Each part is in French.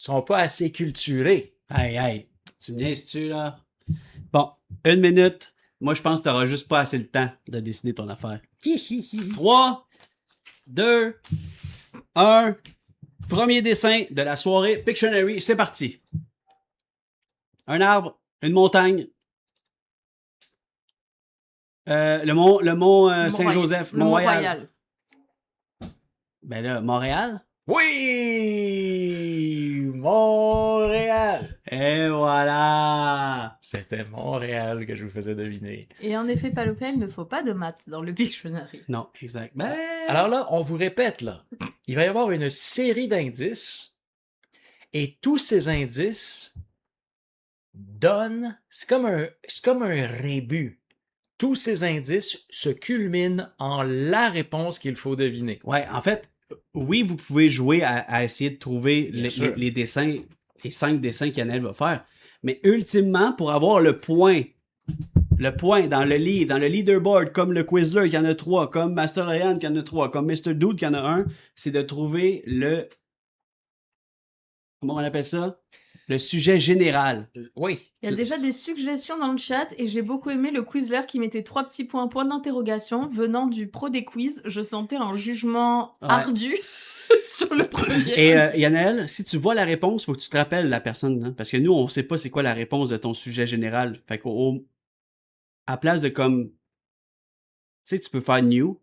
sont pas assez culturés. Hey, tu me niaises-tu, là? Bon, 1 minute. Moi, je pense que t'auras juste pas assez le temps de dessiner ton affaire. 3, 2, 1. Premier dessin de la soirée Pictionary, c'est parti. Un arbre, une montagne. Le mont Saint-Joseph, Mont-Royal. Ben là, Montréal. Oui! Montréal! Et voilà! C'était Montréal que je vous faisais deviner. Et en effet, Palopel, il ne faut pas de maths dans le Pictionary. Non, exact. Ben... Alors là, on vous répète, là, il va y avoir une série d'indices et tous ces indices donnent... C'est comme un rébut. Tous ces indices se culminent en la réponse qu'il faut deviner. Ouais, en fait, oui, vous pouvez jouer à essayer de trouver les dessins, les 5 dessins qu'Yanel va faire. Mais ultimement, pour avoir le point dans le livre, dans le leaderboard, comme le Quizler qui en a 3, comme Master Ryan qui en a 3, comme Mr. Dude qui en a 1, c'est de trouver le... Comment on appelle ça? Le sujet général. Oui. Il y a déjà des suggestions dans le chat et j'ai beaucoup aimé le Quizler qui mettait 3 petits points d'interrogation. Venant du pro des quiz, je sentais un jugement ardu sur le premier. Et Yanel, si tu vois la réponse, faut que tu te rappelles la personne. Hein, parce que nous, on sait pas c'est quoi la réponse de ton sujet général. Fait à place de comme... Tu sais, tu peux faire new.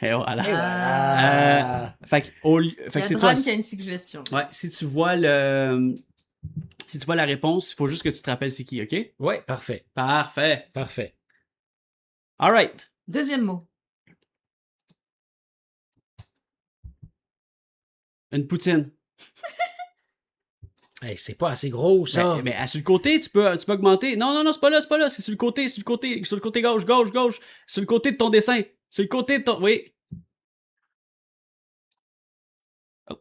Et voilà. Fait que il y a Dran qui a une suggestion. Ouais, si tu vois la réponse, il faut juste que tu te rappelles c'est qui, ok? Ouais, parfait. Parfait. All right. Deuxième mot. Une poutine. Hey, c'est pas assez gros, ça. Mais sur le côté, tu peux augmenter. Non, c'est pas là. C'est sur le côté gauche. Sur le côté de ton dessin. Sur le côté de ton... Oui. Oh.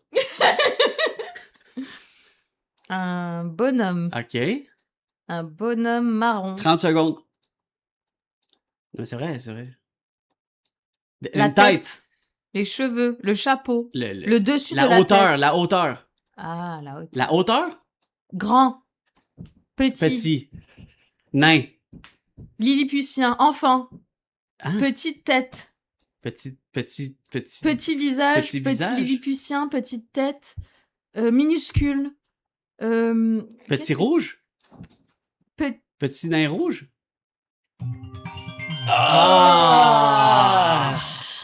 Un bonhomme. OK. Un bonhomme marron. 30 secondes. Non, c'est vrai. La tête. Les cheveux. Le chapeau. Le dessus de la tête. La hauteur. Ah, la hauteur. La hauteur? Grand. Petit. Nain. Lilliputien. Enfant. Hein? Petite tête. Petit visage. Petit lilliputien. Petite tête. Minuscule. Petit rouge? Petit nain rouge? Ah!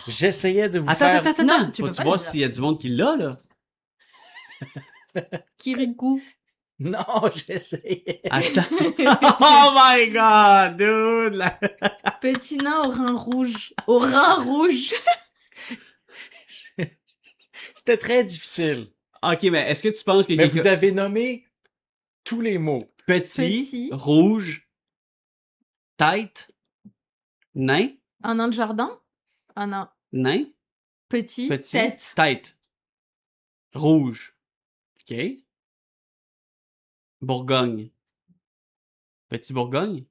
J'essayais de vous faire... Attends. Non, faut tu voir s'il y a du monde qui l'a, là. Kirikou. Non, j'essayais. Attends. Oh my god, dude! Petit nain au rein rouge. Au rein rouge. C'était très difficile. Ok, mais est-ce que tu penses que... Mais vous avez nommé tous les mots. Petit, rouge, tête, nain. Un nain de jardin. Un nain. Nain. Petit, tête. Rouge. OK. Bourgogne. Petit Bourgogne.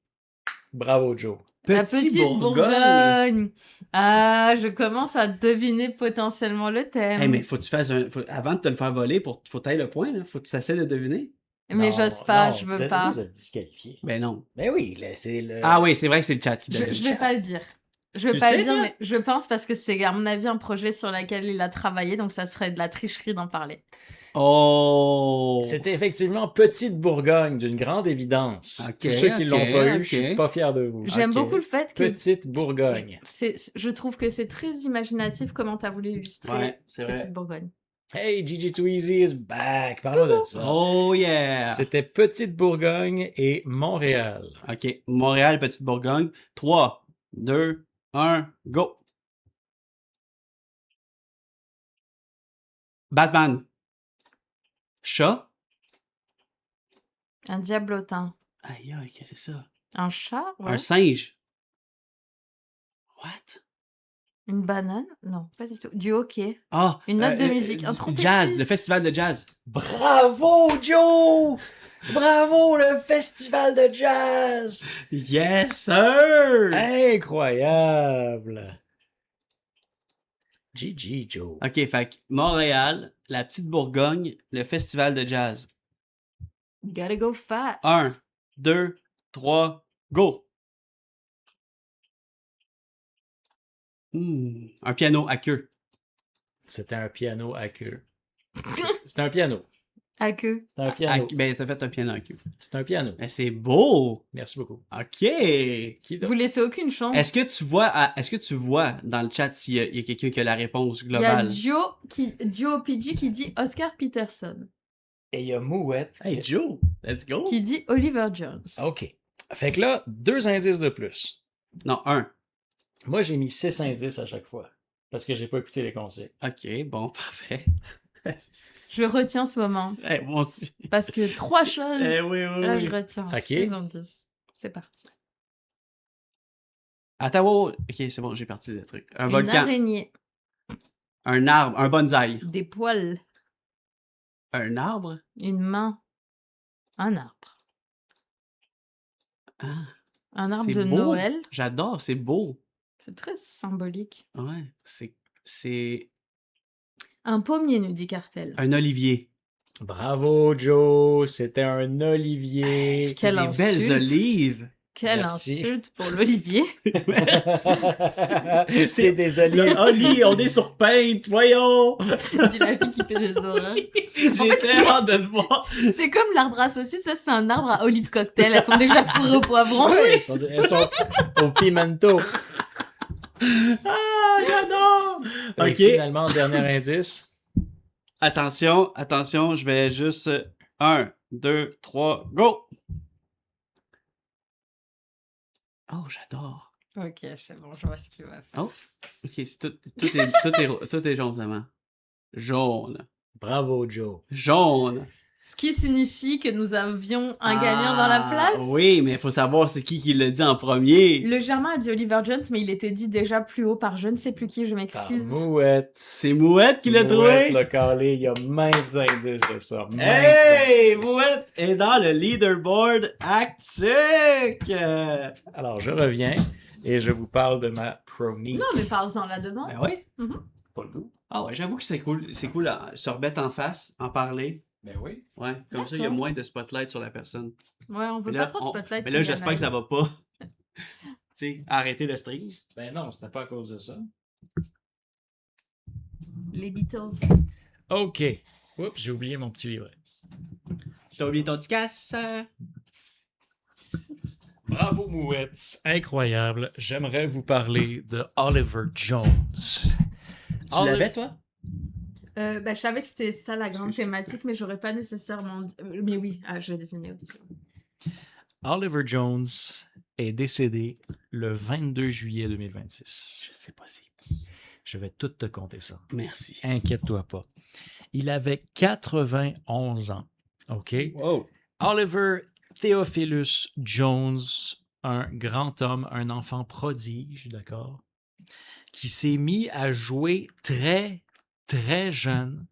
Bravo, Joe. La petite Bourgogne. Ah, je commence à deviner potentiellement le thème. Hey, mais faut que tu fasses avant de te le faire voler, faut tailler le point, là. Faut que tu essaies de deviner. Mais j'ose pas, je veux pas. Vous êtes disqualifié. Ben non. Ben oui, c'est le... Ah oui, c'est vrai que c'est le chat qui donne. Je vais pas le dire. Je vais pas le dire, mais je pense parce que c'est, à mon avis, un projet sur lequel il a travaillé, donc ça serait de la tricherie d'en parler. Oh! C'était effectivement Petite Bourgogne, d'une grande évidence. Okay, tous ceux qui l'ont pas eu, je suis pas fier de vous. J'aime beaucoup le fait que... Petite Bourgogne. Je trouve que c'est très imaginatif comment t'as voulu illustrer Petite Bourgogne. Hey, Gigi Too Easy is back! Parlons de ça. Oh yeah! C'était Petite Bourgogne et Montréal. OK. Montréal, Petite Bourgogne. 3, 2, 1, go! Batman. Chat. Un diablotin. Aïe, qu'est-ce que c'est ça? Un chat? Ouais. Un singe. What? Une banane? Non, pas du tout. Du hockey. Ah! Une note de musique. Un trompettiste. Jazz, le festival de jazz. Bravo, Joe! Bravo, le festival de jazz! Yes, sir! Incroyable! GG, Joe. OK, fait que Montréal, la Petite Bourgogne, le festival de jazz. Gotta go fast. 1, 2, 3, go! Un piano à queue. C'était un piano à queue. C'est un piano. À queue. C'est un piano. Ben, t'as fait un piano à queue. C'est un piano. Ben, c'est beau! Merci beaucoup. OK! Qui Vous laissez aucune chance. Est-ce que tu vois dans le chat s'il y a quelqu'un qui a la réponse Il y a globale? Joe PG qui dit Oscar Peterson. Et il y a Mouette Hey Joe, let's go! Qui dit Oliver Jones. OK. Fait que là, 2 indices de plus. Non, 1. Moi, j'ai mis 6 indices à chaque fois. Parce que j'ai pas écouté les conseils. OK, bon, parfait. Je retiens ce moment. Moi aussi. Parce que 3 choses. Oui. Là, je retiens. Ok. 6 indices. C'est parti. Attends, OK, c'est bon, j'ai parti le truc. Un Une volcan, araignée. un arbre, un bonsaï. Des poils. Un arbre? Une main. Un arbre. Ah, Un arbre c'est de beau. Noël. J'adore, c'est beau. C'est très symbolique. Ouais, c'est Un pommier, nous dit Cartel. un olivier. Bravo, Joe. C'était un olivier. Quelle Des insulte. belles olives. Quelle Merci. insulte pour l'olivier. C'est des olives. Oli, on est sur Paint, voyons! Dit la fille qui fait des horreurs. J'ai très hâte de te voir. C'est comme l'arbre à saucisse, ça c'est un arbre à olive cocktail. Elles sont déjà fourrées au poivron. Ouais, elles sont au pimento. Ah, j'adore! Et OK. finalement, dernier indice. Attention, je vais juste 1, 2, 3, go! Oh, j'adore. Ok, c'est bon, je vois ce qu'il va faire. Oh, OK, tout est jaune, vraiment. Jaune. Bravo, Joe. Jaune. Ce qui signifie que nous avions un gagnant dans la place. Oui, mais il faut savoir c'est qui l'a dit en premier. Le Germain a dit Oliver Jones, mais il était dit déjà plus haut par je ne sais plus qui, je Par m'excuse. Mouette. C'est Mouette qui l'a Mouette trouvé. l'a calé. Il y a maintes indices de ça. Hey, Maintes indices. Mouette est dans le leaderboard Actic. Alors, je reviens et je vous parle de ma Prony. Non, mais parle-en là devant. Ben oui. Pas le goût. Ah ouais, j'avoue que c'est cool se remettre en face, en parler. Ben oui. Ouais, comme ça il y a moins de spotlight sur la personne. Ouais, on veut Mais pas là, trop de spotlight. Mais sur là, j'espère que ça Lionel. va pas. Tu sais, arrêter le stream. Ben non, c'était pas à cause de ça. Les Beatles. OK. Oups, j'ai oublié mon petit livret. T'as oublié ton petit casse? Bravo, Mouette. Incroyable. J'aimerais vous parler de Oliver Jones. Tu l'avais, toi? Je savais que c'était ça la grande thématique, mais j'aurais pas nécessairement dit... Mais oui, je l'ai deviné aussi. Oliver Jones est décédé le 22 juillet 2026. Je sais pas c'est qui. Je vais tout te compter ça. Merci. Inquiète-toi pas. Il avait 91 ans. OK? Wow. Oliver Theophilus Jones, un grand homme, un enfant prodige, d'accord, qui s'est mis à jouer très, très jeune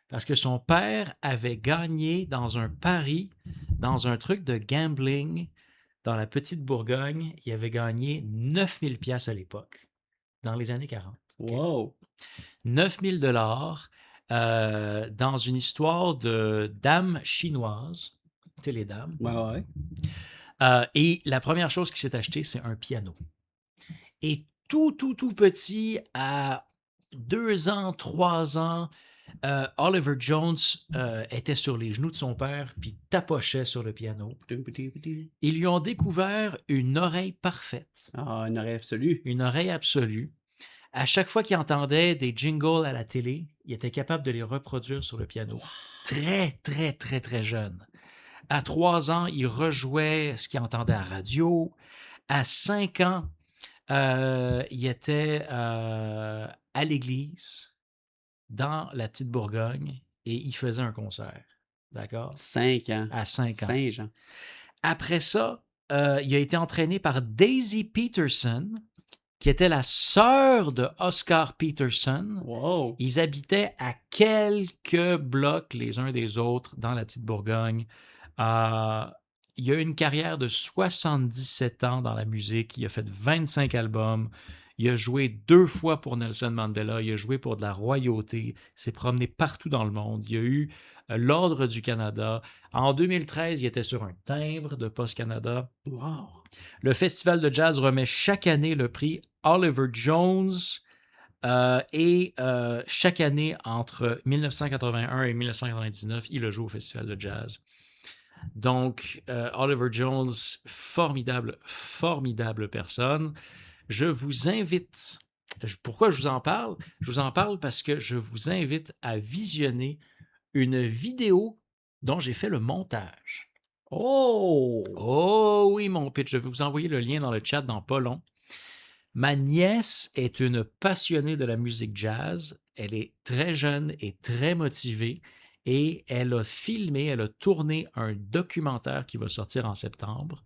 parce que son père avait gagné dans un pari, dans un truc de gambling dans la petite Bourgogne. Il avait gagné 9000 pièces à l'époque, dans les années 40. OK? Wow. 9000 dollars dans une histoire de dames chinoises. Tu sais, les dames. Ouais. Et la première chose qu'il s'est acheté, c'est un piano. Et tout petit, à 2 ans, 3 ans, Oliver Jones était sur les genoux de son père puis tapochait sur le piano. Ils lui ont découvert une oreille parfaite. Ah, une oreille absolue. Une oreille absolue. À chaque fois qu'il entendait des jingles à la télé, il était capable de les reproduire sur le piano. Très, très, très, très jeune. À 3 ans, il rejouait ce qu'il entendait à la radio. À 5 ans, il était à l'église, dans la petite Bourgogne, et il faisait un concert. D'accord? 5 ans. À 5 ans. Saint-Jean. Après ça, il a été entraîné par Daisy Peterson, qui était la sœur de Oscar Peterson. Wow. Ils habitaient à quelques blocs les uns des autres dans la petite Bourgogne. Il a eu une carrière de 77 ans dans la musique. Il a fait 25 albums. Il a joué 2 fois pour Nelson Mandela. Il a joué pour de la royauté. Il s'est promené partout dans le monde. Il a eu l'Ordre du Canada. En 2013, il était sur un timbre de Post Canada. Wow. Le Festival de jazz remet chaque année le prix Oliver Jones. Chaque année, entre 1981 et 1999, il a joué au Festival de jazz. Donc, Oliver Jones, formidable personne. Je vous invite... Pourquoi je vous en parle? Je vous en parle parce que je vous invite à visionner une vidéo dont j'ai fait le montage. Oh oui, mon pitch. Je vais vous envoyer le lien dans le chat dans pas long. Ma nièce est une passionnée de la musique jazz. Elle est très jeune et très motivée et elle a tourné un documentaire qui va sortir en septembre.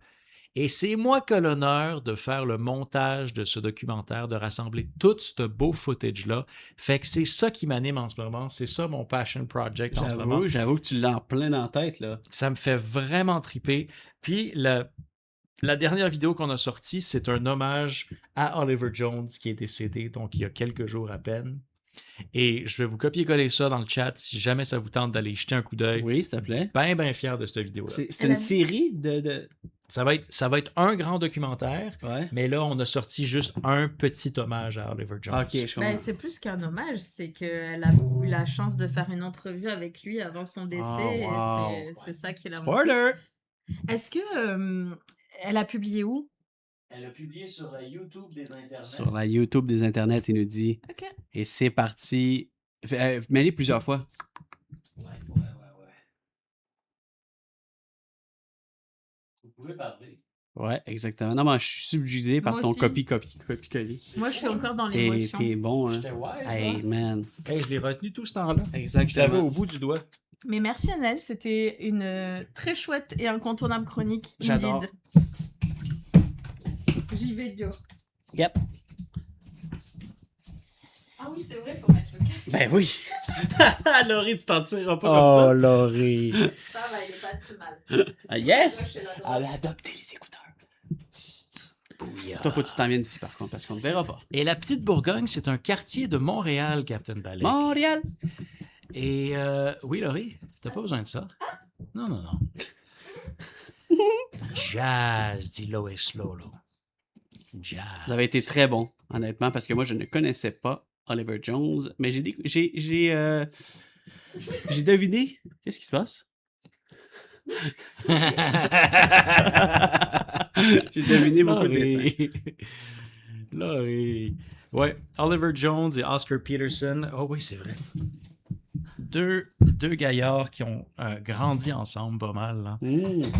Et c'est moi qui ai l'honneur de faire le montage de ce documentaire, de rassembler tout ce beau footage-là. Fait que c'est ça qui m'anime en ce moment. C'est ça mon passion project en ce moment. J'avoue que tu l'as en plein dans la tête, là. Ça me fait vraiment triper. Puis la dernière vidéo qu'on a sortie, c'est un hommage à Oliver Jones qui est décédé, donc il y a quelques jours à peine. Et je vais vous copier-coller ça dans le chat si jamais ça vous tente d'aller jeter un coup d'œil. Oui, s'il te plaît. Ben fier de cette vidéo-là. C'est une série de... Ça va être un grand documentaire, mais là, on a sorti juste un petit hommage à Oliver Jones. Ok, je comprends. C'est plus qu'un hommage, c'est qu'elle a eu la chance de faire une entrevue avec lui avant son décès. wow. Et c'est ça qui l'a Spoiler! Est-ce que elle a publié où? Elle a publié sur la YouTube des internets. Sur la YouTube des internets, il nous dit. Ok. Et c'est parti. Mets-les plusieurs fois. Ouais. Vous pouvez parler. Ouais, exactement. Non, mais je suis subjugué par Moi ton aussi. copier-coller. Moi, je suis encore dans l'émotion. T'es bon, hein? J'étais wise, Hey, hein? man. Hey, je l'ai retenu tout ce temps-là. Je l'avais Exactement. au bout du doigt. Mais merci Annelle, c'était une très chouette et incontournable chronique. J'adore. Indeed. J'y vais, Joe. Yep. Ah oui, c'est vrai, faut mettre le casque. Ben oui. Laurie, tu t'en tireras pas comme ça. Oh, Laurie. Ça va, il est pas si mal. Ah, yes! Elle Elle a adopté les écouteurs. Bouillard. Toi, faut que tu t'en viennes ici, par contre, parce qu'on ne verra pas. Et la Petite Bourgogne, c'est un quartier de Montréal, Captain Balek. Montréal! Et oui, Laurie, t'as pas besoin de ça. Non. Jazz, dit Lois Lolo. Jazz. Vous avez été très bon, honnêtement, parce que moi, je ne connaissais pas Oliver Jones, mais j'ai deviné. Qu'est-ce qui se passe? J'ai deviné beaucoup de dessins. Laurie. Ouais, Oliver Jones et Oscar Peterson. Oh oui, c'est vrai. Deux gaillards qui ont grandi ensemble pas mal, là,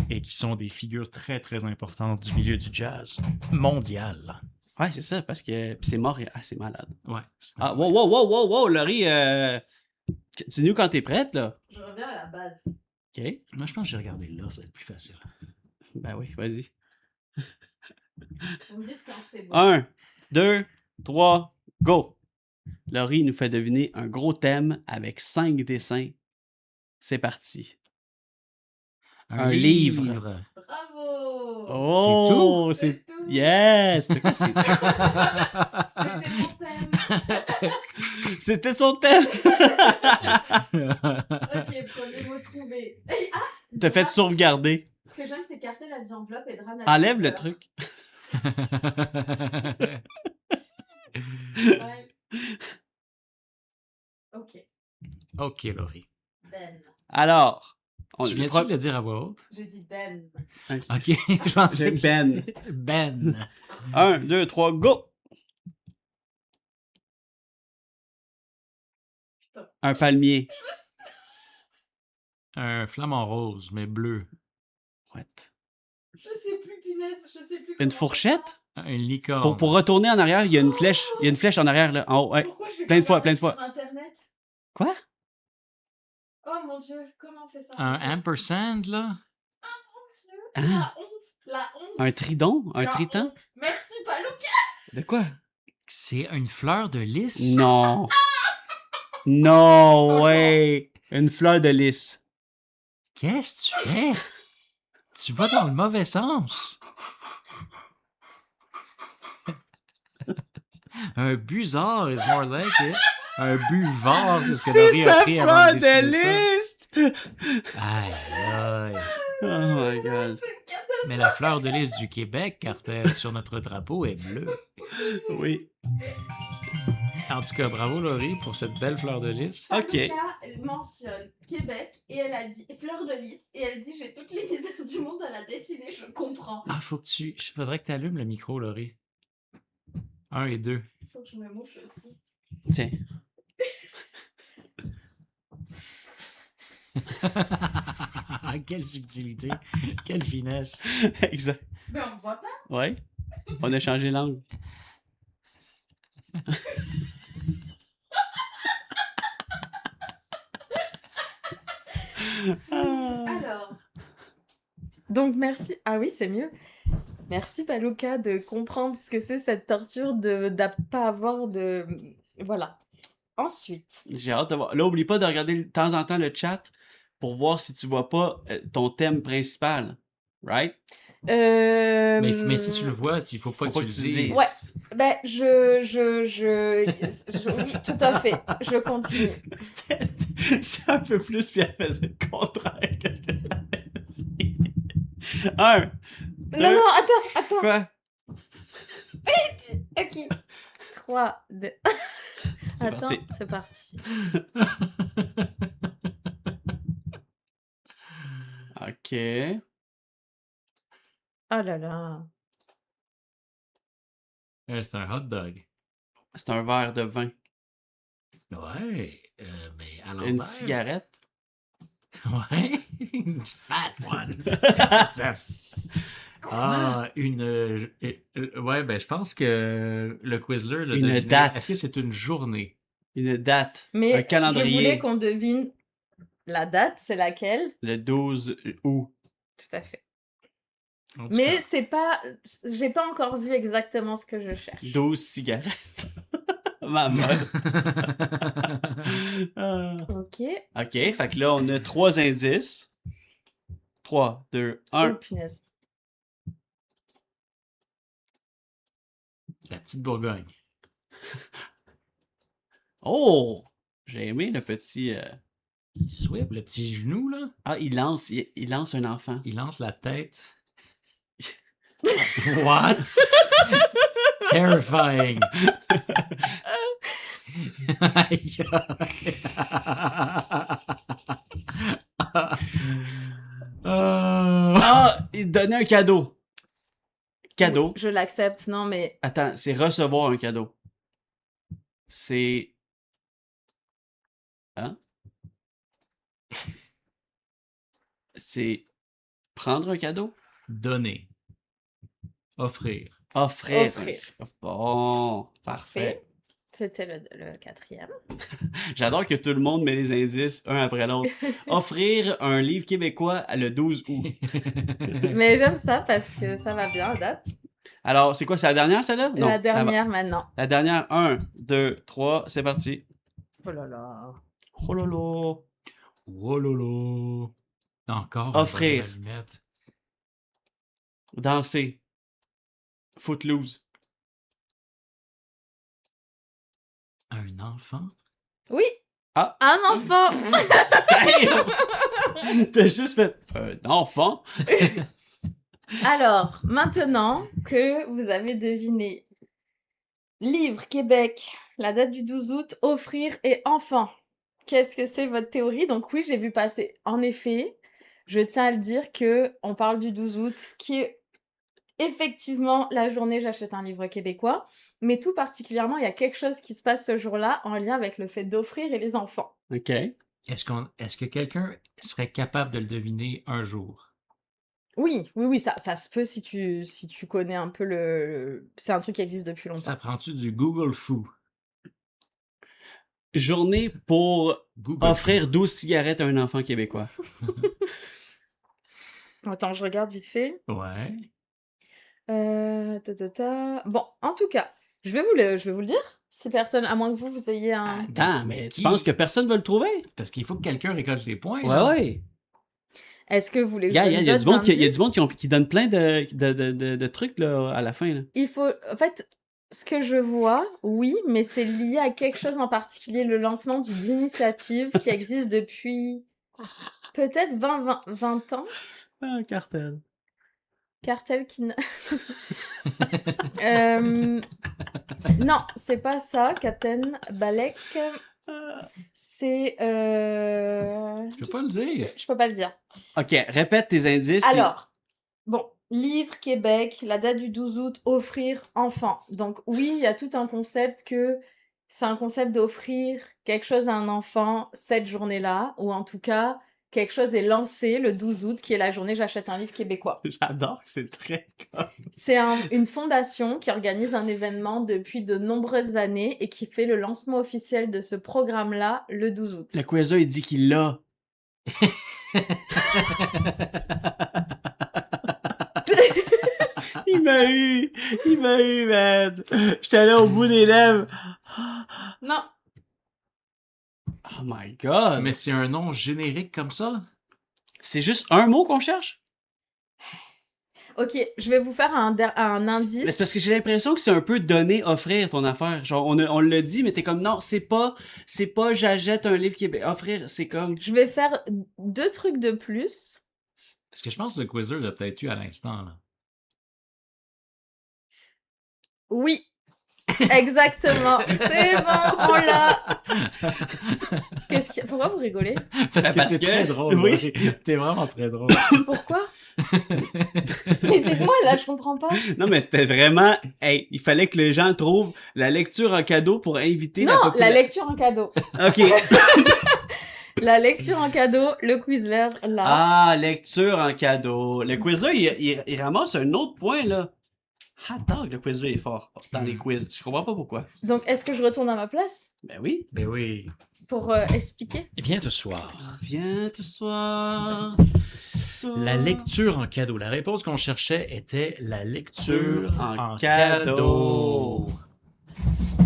et qui sont des figures très, très importantes du milieu du jazz mondial. Là. Ouais, c'est ça, parce que c'est Montréal. Ah, c'est malade. Ouais. Ah, wow, Laurie, dis-nous quand t'es prête, là. Je reviens à la base. OK. Moi, je pense que j'ai regardé là, ça va être plus facile. Ben oui, vas-y. Vous me dites quand c'est bon. 1, 2, 3, go! Laurie nous fait deviner un gros thème avec 5 dessins. C'est parti. Un livre. Bravo! Oh, C'est tout? Yes! C'est quoi, c'est tout? C'était mon thème. C'était son thème! Ok, premier mot trouvé. T'as fait sauvegarder. Ce que j'aime, c'est qu'Artel a dit enveloppe et Dran a dit Enlève le fleur. truc. Ouais. Ok. OK, Laurie. Ben. Alors. Tu viens-tu de le dire à voix haute? J'ai dit Ben. OK, je pensais que... Ben. Ben. 1, 2, 3, go! Un palmier. Un flamant rose, mais bleu. What? Je sais plus, punaise. Je sais plus. Une comment fourchette? Un licorne. Pour retourner en arrière, il y a une flèche. Il y a une flèche en arrière, là. En haut, ouais. Pourquoi j'ai Plein de pas fois, regardé plein de fois. Sur Internet. Quoi? Oh mon Dieu, comment on fait ça? Un ampersand, là? Mon Dieu. Hein? La honte. La honte. Un tridon? Un La triton? honte. Merci, Palouka. De quoi? C'est une fleur de lys? Non. No way. Une fleur de lys. Qu'est-ce que tu fais? Tu vas dans le mauvais sens. Un busard is more like it. Un buvard, c'est ce que C'est Laurie a sa pris avant fleur de de dessiner ça. lys! Aïe, aïe. Oh my god. Mais la fleur de lys du Québec, Carter, sur notre drapeau, est bleue. Oui. En tout cas, bravo Laurie pour cette belle fleur de lys. Ok. Lucas mentionne Québec et elle a dit fleur de lys et elle dit j'ai toutes les misères du monde à la dessiner, je comprends. Ah, faudrait que tu allumes le micro, Laurie. 1 et 2. Faut que je me mouche aussi. Tiens. Quelle subtilité, quelle finesse. Exact. Mais on me voit pas. Ouais. On a changé l'angle. Alors. Donc merci. Ah oui, c'est mieux. Merci Paluca de comprendre ce que c'est cette torture de pas avoir de. Voilà. Ensuite. J'ai hâte de voir. Là, oublie pas de regarder de temps en temps le chat pour voir si tu vois pas ton thème principal. Right? Mais si tu le vois, il faut pas que tu le dises. Ouais. Ben, oui, tout à fait. Je continue. C'est un peu plus, puis elle faisait le contraire que je l'avais dit. 1. Non, attends. Quoi? Ok. 3, 2. C'est Attends, parti. c'est parti. Ok. Oh là là. C'est un hot dog. C'est un verre de vin. Ouais, mais à l'envers. Une cigarette. Ouais, une fat one. Ouais, ben je pense que le Quizler l'a Une deviné. date. Est-ce que c'est une journée? Une date. Mais un calendrier. je voulais qu'on devine la date, c'est laquelle? Le 12 août. Tout à fait. En tout Mais cas, c'est pas... J'ai pas encore vu exactement ce que je cherche. 12 cigarettes. Ma mode. Ok. Ok, fait que là, on a 3 indices. 3, 2, 1. Oh, punaise. la petite Bourgogne. Oh! J'ai aimé le petit... Swift, le petit genou, là. Ah, il lance un enfant. Il lance la tête. What? Terrifying. Aïe, aïe. Ah! Il donnait un cadeau. Cadeau. Je l'accepte, non, mais... Attends, c'est recevoir un cadeau. C'est... Hein? C'est prendre un cadeau? Donner. Offrir. Offrir. Offrir. Bon, parfait. C'était le quatrième. J'adore que tout le monde met les indices un après l'autre. Offrir un livre québécois le 12 août. Mais j'aime ça parce que ça va bien à date. Alors, c'est quoi, c'est la dernière, celle-là? Non, La dernière maintenant. La dernière, 1, 2, 3, c'est parti. Oh là là. Oh lolo. Oh lolo. Encore. Offrir. une allumette. Danser. Footloose. Un enfant? Oui! Ah! Un enfant! T'as juste fait un enfant. Alors, maintenant que vous avez deviné livre, Québec, la date du 12 août, offrir et enfant, qu'est-ce que c'est votre théorie? Donc oui, j'ai vu passer. En effet, je tiens à le dire que on parle du 12 août, qui est effectivement la journée j'achète un livre québécois, mais tout particulièrement, il y a quelque chose qui se passe ce jour-là en lien avec le fait d'offrir et les enfants. OK. Est-ce que quelqu'un serait capable de le deviner un jour? Oui, ça se peut si tu connais un peu c'est un truc qui existe depuis longtemps. Ça prend-tu du Google Foo? Journée pour Google offrir 12 cigarettes à un enfant québécois. Attends, je regarde vite fait. Foo? Ouais. Bon, en tout cas, je vais vous le dire. Si personne, à moins que vous ayez un... Attends, mais tu penses que personne va le trouver? Parce qu'il faut que quelqu'un récolte les points. Ouais, là. ouais. Est-ce que vous voulez que je Il donne y a du monde, d'autres il y a du monde indices? qui donne plein de trucs là, à la fin. Là. Il faut... En fait, ce que je vois, oui, mais c'est lié à quelque chose en particulier, le lancement d'initiative qui existe depuis peut-être 20 ans. Un cartel. Cartel qui... Non, c'est pas ça, Captain Balek. C'est... Tu peux pas le dire. Je peux pas le dire. Ok, répète tes indices. puis- Alors, bon, livre Québec, la date du 12 août, offrir enfant. Donc oui, il y a tout un concept que c'est un concept d'offrir quelque chose à un enfant cette journée-là, ou en tout cas, quelque chose est lancé le 12 août, qui est la journée J'achète un livre québécois. J'adore, c'est très comme. C'est une fondation qui organise un événement depuis de nombreuses années et qui fait le lancement officiel de ce programme-là le 12 août. Le quizzer, il dit qu'il l'a. Il m'a eu, man. J'étais allé au bout des lèvres. Non, Oh my god. Mais c'est un nom générique comme ça? C'est juste un mot qu'on cherche? ok, je vais vous faire un indice. Mais c'est parce que j'ai l'impression que c'est un peu donner, offrir ton affaire. Genre, on l'a dit, mais t'es comme, non, c'est pas j'achète un livre Québec. Offrir, c'est comme. Je vais faire 2 trucs de plus. Parce que je pense que le quizzer l'a peut-être eu à l'instant, là. Oui, exactement. C'est bon, on l'a. Pourquoi vous rigolez? Parce Parce que t'es que- très drôle. oui. Laurie. T'es vraiment très drôle. Pourquoi? Mais dites-moi, là, je comprends pas. Non, mais c'était vraiment. Hey, il fallait que les gens trouvent la lecture en cadeau pour inviter Non, la la population. lecture en cadeau. Ok. La lecture en cadeau, le Quizler, là. Ah, lecture en cadeau. Le quizzer, il ramasse un autre point, là. Ah, dog, le quizzer est fort dans les quiz. Je comprends pas pourquoi. Donc, est-ce que je retourne à ma place Ben oui. Ben oui. pour expliquer? Viens ce soir. Viens ce soir. La lecture en cadeau. La réponse qu'on cherchait était la lecture en cadeau. cadeau.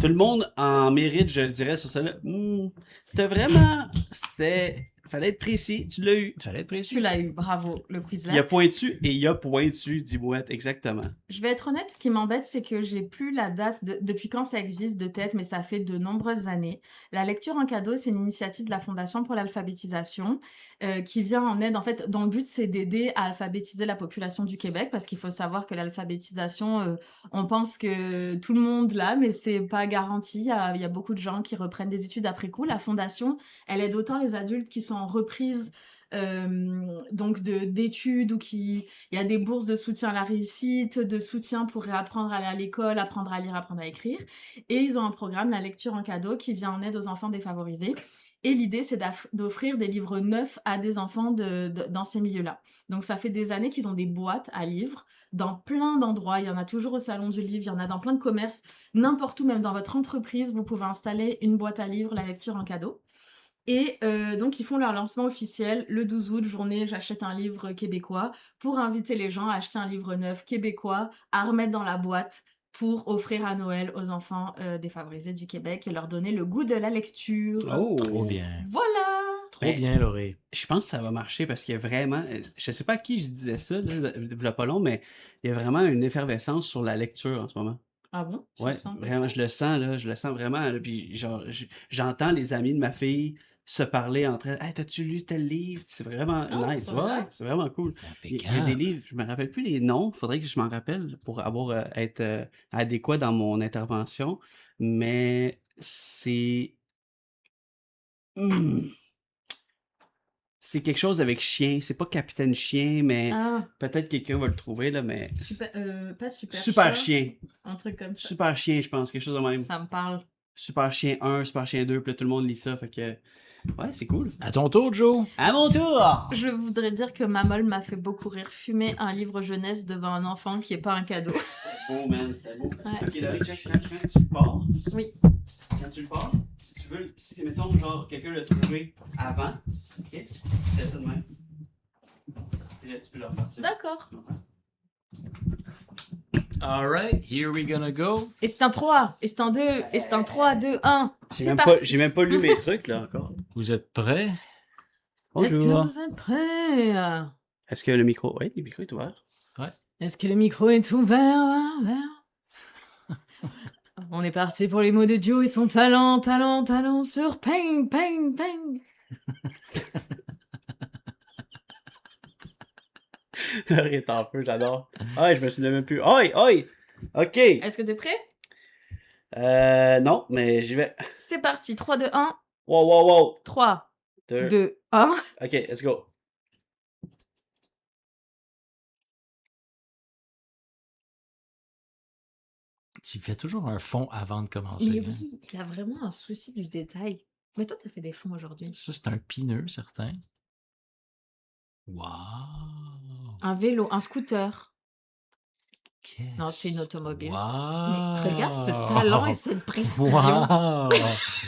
Tout le monde en mérite, je le dirais, sur celle-là. T'as vraiment. Fallait être précis, tu l'as eu. Il fallait être précis. Tu l'as eu, bravo, le Quizler. Il y a pointu et il y a pointu, dit Mouette, exactement. Je vais être honnête, ce qui m'embête, c'est que j'ai plus la date depuis quand ça existe de tête, mais ça fait de nombreuses années. La lecture en cadeau, c'est une initiative de la Fondation pour l'alphabétisation qui vient en aide, en fait, dont le but, c'est d'aider à alphabétiser la population du Québec, parce qu'il faut savoir que l'alphabétisation, on pense que tout le monde l'a, mais c'est pas garanti. Il y a beaucoup de gens qui reprennent des études après coup. La Fondation, elle aide autant les adultes qui sont en reprise donc d'études ou il y a des bourses de soutien à la réussite, de soutien pour réapprendre à aller à l'école, apprendre à lire, apprendre à écrire. Et ils ont un programme, la lecture en cadeau, qui vient en aide aux enfants défavorisés. Et l'idée, c'est d'offrir des livres neufs à des enfants dans ces milieux-là. Donc, ça fait des années qu'ils ont des boîtes à livres dans plein d'endroits. Il y en a toujours au Salon du Livre, il y en a dans plein de commerces. N'importe où, même dans votre entreprise, vous pouvez installer une boîte à livres, la lecture en cadeau. Et donc, ils font leur lancement officiel le 12 août, journée J'achète un livre québécois, pour inviter les gens à acheter un livre neuf québécois, à remettre dans la boîte pour offrir à Noël aux enfants défavorisés du Québec et leur donner le goût de la lecture. Oh, Trop bien. Voilà! Trop bien, Laurie. Je pense que ça va marcher parce qu'il y a vraiment. Je sais pas à qui je disais ça, là, il y a pas long, mais il y a vraiment une effervescence sur la lecture en ce moment. Ah bon? Tu Ouais, le sens? vraiment, je le sens, là, je le sens vraiment. Là, puis genre, j'entends les amis de ma fille se parler entre elles. Hey, t'as-tu lu tel livre? C'est vraiment Ah, nice. c'est Ouais, vrai. c'est vraiment cool. Il y a des Impeccable. livres, je me rappelle plus les noms, faudrait que je m'en rappelle pour être adéquat dans mon intervention, mais c'est. Hmm. C'est quelque chose avec chien. C'est pas Capitaine Chien, mais Ah, peut-être quelqu'un va le trouver, là, mais. pas super. Super chat, Chien. Un truc comme ça. Super Chien, je pense, quelque chose de même. Ça me parle. Super Chien 1, Super Chien 2, puis là, tout le monde lit ça, fait que. Ouais, c'est cool. À ton tour, Joe. À mon tour! Je voudrais dire que Mamol m'a fait beaucoup rire fumer un livre jeunesse devant un enfant qui est pas un cadeau. Oh man, c'était beau. Ouais. Ok, là, check, quand tu le pars. Oui. Quand tu le pars, si tu veux, si mettons, genre, quelqu'un l'a trouvé avant, ok, tu fais ça de même. Et là, tu peux le repartir. D'accord. All right, here we gonna go. Et c'est un 3, et c'est un 2, et c'est un 3, 2, 1. C'est J'ai parti. même pas lu mes trucs, là, encore. Vous êtes prêts? Est-ce que Bonjour. vous êtes prêts? Est-ce que le micro... Oui, le micro est ouvert. Est-ce que le micro est ouvert? On est parti pour les mots de Joe et son talent, talent, talent sur Pain, Pain, Pain. Rien en feu, j'adore. Ah, je me souviens même plus. Oi, oi! Ok. Est-ce que t'es prêt? Non, mais j'y vais. C'est parti, 3, 2, 1. Wow, wow, wow. 3, 2. 2, 1. Ok, let's go. Tu fais toujours un fond avant de commencer. Mais hein. oui, il a vraiment un souci du détail. Mais toi, t'as fait des fonds aujourd'hui. Ça, c'est un pineux, certain. Wow! Un vélo, un scooter. Qu'est-ce- Non, c'est une automobile. Wow! Mais regarde ce talent et cette précision. Wow!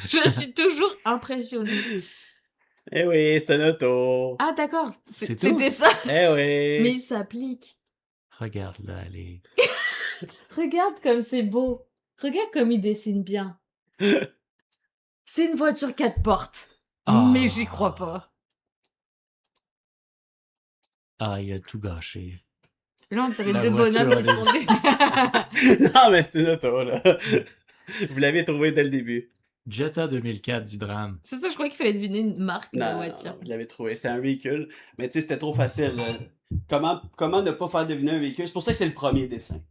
Je suis toujours impressionnée. Eh oui, c'est un auto. Ah, d'accord. C'est tout? C'était ça. Eh oui. Mais il s'applique. Regarde-là, elle est... Regarde comme c'est beau. Regarde comme il dessine bien. C'est une voiture 4 portes. Ah. Mais j'y crois pas. Ah, il a tout gâché. Là, on dirait La deux voiture bonhommes a qui sont des- Non, mais c'est une auto, là. Vous l'avez trouvé dès le début. Jetta 2004 du drame. C'est ça, je croyais qu'il fallait deviner une marque de Non, voiture. vous l'avez trouvé. C'est un véhicule. Mais tu sais, c'était trop facile. Là. Comment ne pas faire deviner un véhicule? C'est pour ça que c'est le premier dessin.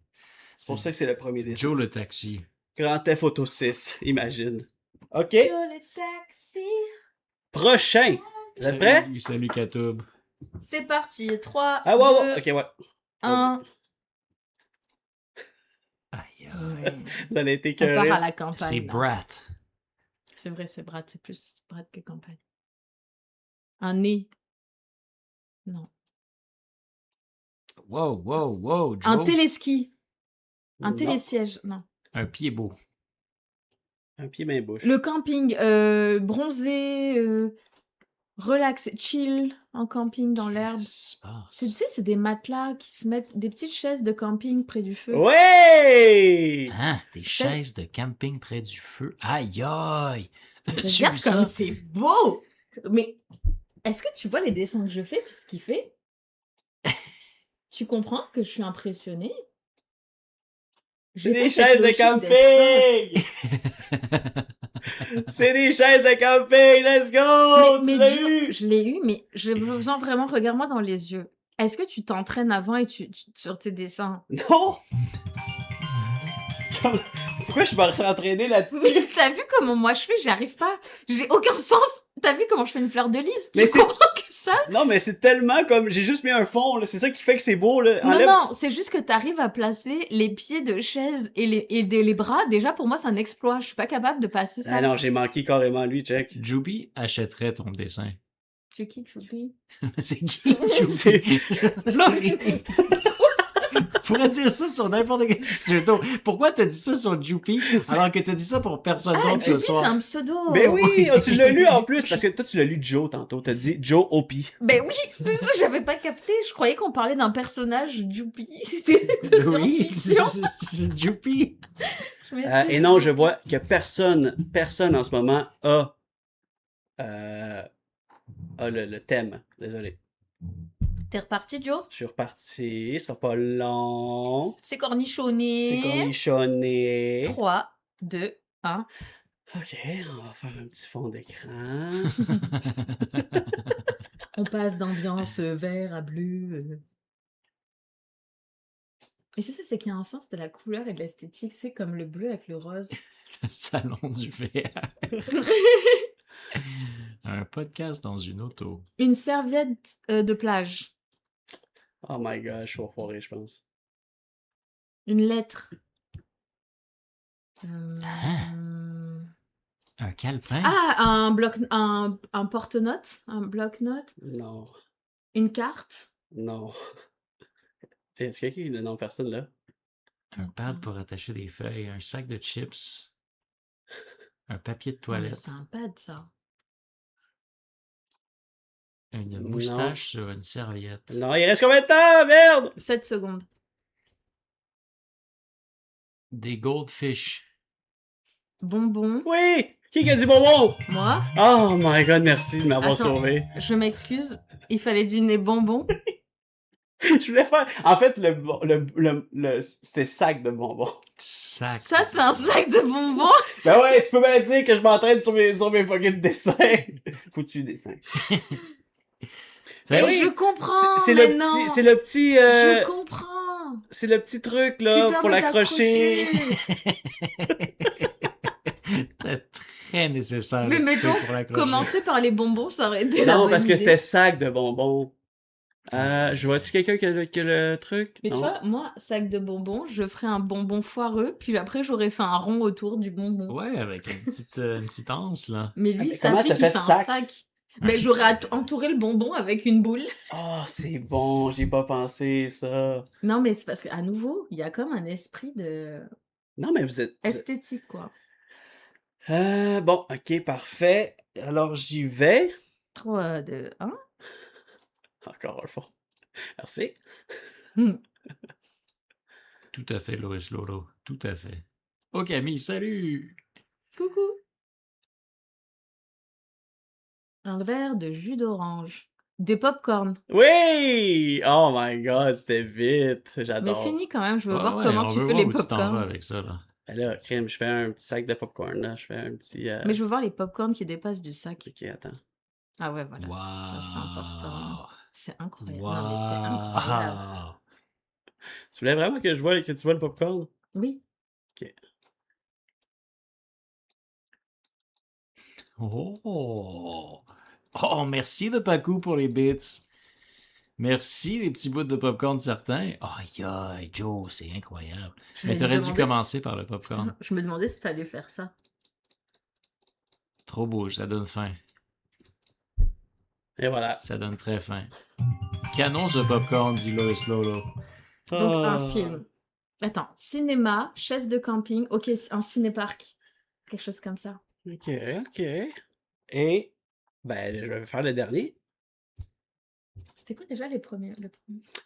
C'est pour ça que c'est le premier dessin. Joe le taxi. Grand Theft Auto 6, imagine. OK. Joe le taxi. Prochain. Vous êtes prêts? Salut Katoub. C'est parti. 3, Ah, ouais, 2, ouais. OK, ouais. 1. Aïe, Vous allez être On part écœurés. à la campagne. c'est là. Brat. C'est vrai, c'est Brad. C'est plus Brad que campagne. Un nez. Non. Wow, wow, wow, Joe. Un téléski. Un Non. télésiège. Non. Un pied beau. Un pied, main, bouche. Le camping. Bronzé. Relaxé. Chill. En camping dans l'herbe. Qu'est-ce qui se passe? Tu sais, c'est des matelas qui se mettent. Des petites chaises de camping près du feu. Ouais! Hein? Des chaises de camping près du feu? Aïe, aïe! As-tu Regarde vu ça? comme c'est beau! Mais est-ce que tu vois les dessins que je fais puis ce qu'il fait? Tu comprends que je suis impressionnée? C'est J'ai des pas cette chaises de logique camping! C'est des chaises de camping! Let's go! Mais Tu l'as Joe, eu! je l'ai eu, mais je besoin vraiment, regarde-moi dans les yeux. Est-ce que tu t'entraînes avant et sur tes dessins? Non! Pourquoi je me suis entraîné là-dessus? T'as vu comment moi je fais? J'y arrive pas. J'ai aucun sens. T'as vu comment je fais une fleur de lys? Mais Tu c'est- comprends que ça? Non, mais c'est tellement comme... J'ai juste mis un fond, là. C'est ça qui fait que c'est beau, là. Non, Enlève- non, c'est juste que t'arrives à placer les pieds de chaise et les bras. Déjà, pour moi, c'est un exploit. Je suis pas capable de passer ça. Ah non, j'ai manqué carrément lui, check. Juby achèterait ton dessin. C'est qui, Choupi? C'est qui, C'est- Juby? Là, tu pourrais dire ça sur n'importe quel pseudo. Pourquoi t'as dit ça sur Juppie alors que t'as dit ça pour personne Ah, d'autre ce Choupi, c'est soir? un pseudo. Ben oui, tu l'as lu en plus, parce que toi, tu l'as lu Joe tantôt. T'as dit Joe Opie. Ben oui, c'est ça, j'avais pas capté. Je croyais qu'on parlait d'un personnage Choupi de Oui, science-fiction. c'est Juppie. Je m'excuse, Et non, je Choupi. vois que personne en ce moment a le thème. Désolé. T'es reparti, Joe? Je suis reparti, ce sera pas long. C'est cornichonné. C'est cornichonné. 3, 2, 1. Ok, on va faire un petit fond d'écran. On passe d'ambiance vert à bleu. Et c'est ça, c'est qu'il y a un sens de la couleur et de l'esthétique. C'est comme le bleu avec le rose. Le salon du verre. Un podcast dans une auto. Une serviette de plage. Oh my god, je suis au forêt, je pense. Une lettre. Un calepin? Ah, un porte-notes. Un bloc-notes. Non, Une carte. non. Est-ce qu'il y a le nom de personne là? Un pad pour attacher des feuilles, un sac de chips, un papier de Ouais, toilette, c'est un pad, ça. une Non. moustache sur une serviette. Non, il reste combien de temps? Merde! 7 secondes. Des goldfish. Bonbon. Oui! Qui a dit bonbon? Moi, Oh my god, merci de m'avoir Attends. sauvé. je m'excuse. Il fallait deviner bonbon. Je voulais faire... En fait, c'était sac de bonbons. Sac. Ça, c'est un sac de bonbons. Ben ouais, tu peux bien dire que je m'entraîne sur mes fucking dessins. Foutu dessin. Ben Mais oui, je comprends. C'est mais le non. petit... C'est le petit... Je comprends. C'est le petit truc, Qui là, permet pour l'accrocher. d'accrocher. C'était très nécessaire. Mais le petit mettons, truc pour l'accrocher. commencer par les bonbons, ça aurait été la Non, bonne parce que idée. c'était sac de bonbons. Je vois-tu quelqu'un qui a le truc? Mais tu Non? vois, moi, sac de bonbons, je ferais un bonbon foireux, puis après, j'aurais fait un rond autour du bonbon. Ouais, avec une petite anse, là. Mais lui, Mais ça comment fait t'as qu'il fait fait un sac? sac. Un Ben, j'aurais sac. entouré le bonbon avec une boule. Oh, c'est bon, j'y ai pas pensé, ça. Non, mais c'est parce qu'à nouveau, il y a comme un esprit de Non, mais vous êtes... esthétique, quoi. Bon, ok, parfait. Alors, j'y vais. 3, 2, 1. Encore un fond. Merci. Tout à fait, Lois Lolo. Tout à fait. Oh, Camille, salut! Coucou. Un verre de jus d'orange. Des pop-corn. Oui! Oh my god, c'était vite. Mais J'adore. fini quand même, je veux Ouais, voir ouais, comment on tu veut fais voir les où tu t'en vas pop-corn. avec ça, là. Ben là, crème, je fais un petit sac de popcorn, là. Je fais un petit... Mais je veux voir les pop-corn qui dépassent du sac. Ok, attends. Ah ouais, voilà. Ça, c'est important. Wow! C'est incroyable. Non, mais c'est incroyable. Wow! Tu voulais vraiment que tu vois le popcorn? Oui. Ok. Oh! Oh, merci de Pacu pour les bits. Merci les petits bouts de popcorn certains. Aïe, aïe, Joe, c'est incroyable. Je Mais me t'aurais dû demandais commencer par le popcorn. Je me demandais si t'allais faire ça. Trop beau, ça donne faim. Et voilà. Ça donne très faim. Canon ce popcorn, dit Lois Lolo. Donc, un Ah. film. Attends, cinéma, chaise de camping, ok, un ciné-parc. Quelque chose comme ça. Ok, ok. Et, ben, je vais faire le dernier. C'était quoi déjà le premier?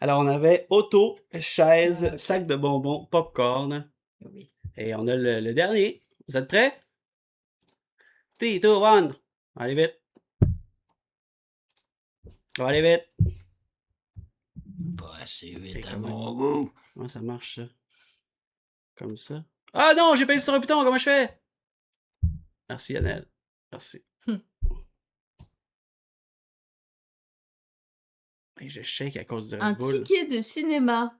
Alors, on avait auto, chaise, Ah, ok. sac de bonbons, popcorn. Oui. Et on a le dernier. Vous êtes prêts? 3, 2, 1. Allez vite. On va aller vite. Pas assez vite à comment? mon goût. Comment ça marche, ça? Comme ça. Ah non, j'ai payé sur un bouton, comment je fais? Merci, Annelle. Merci. Et je shake à cause du Un Red Bull. ticket de cinéma.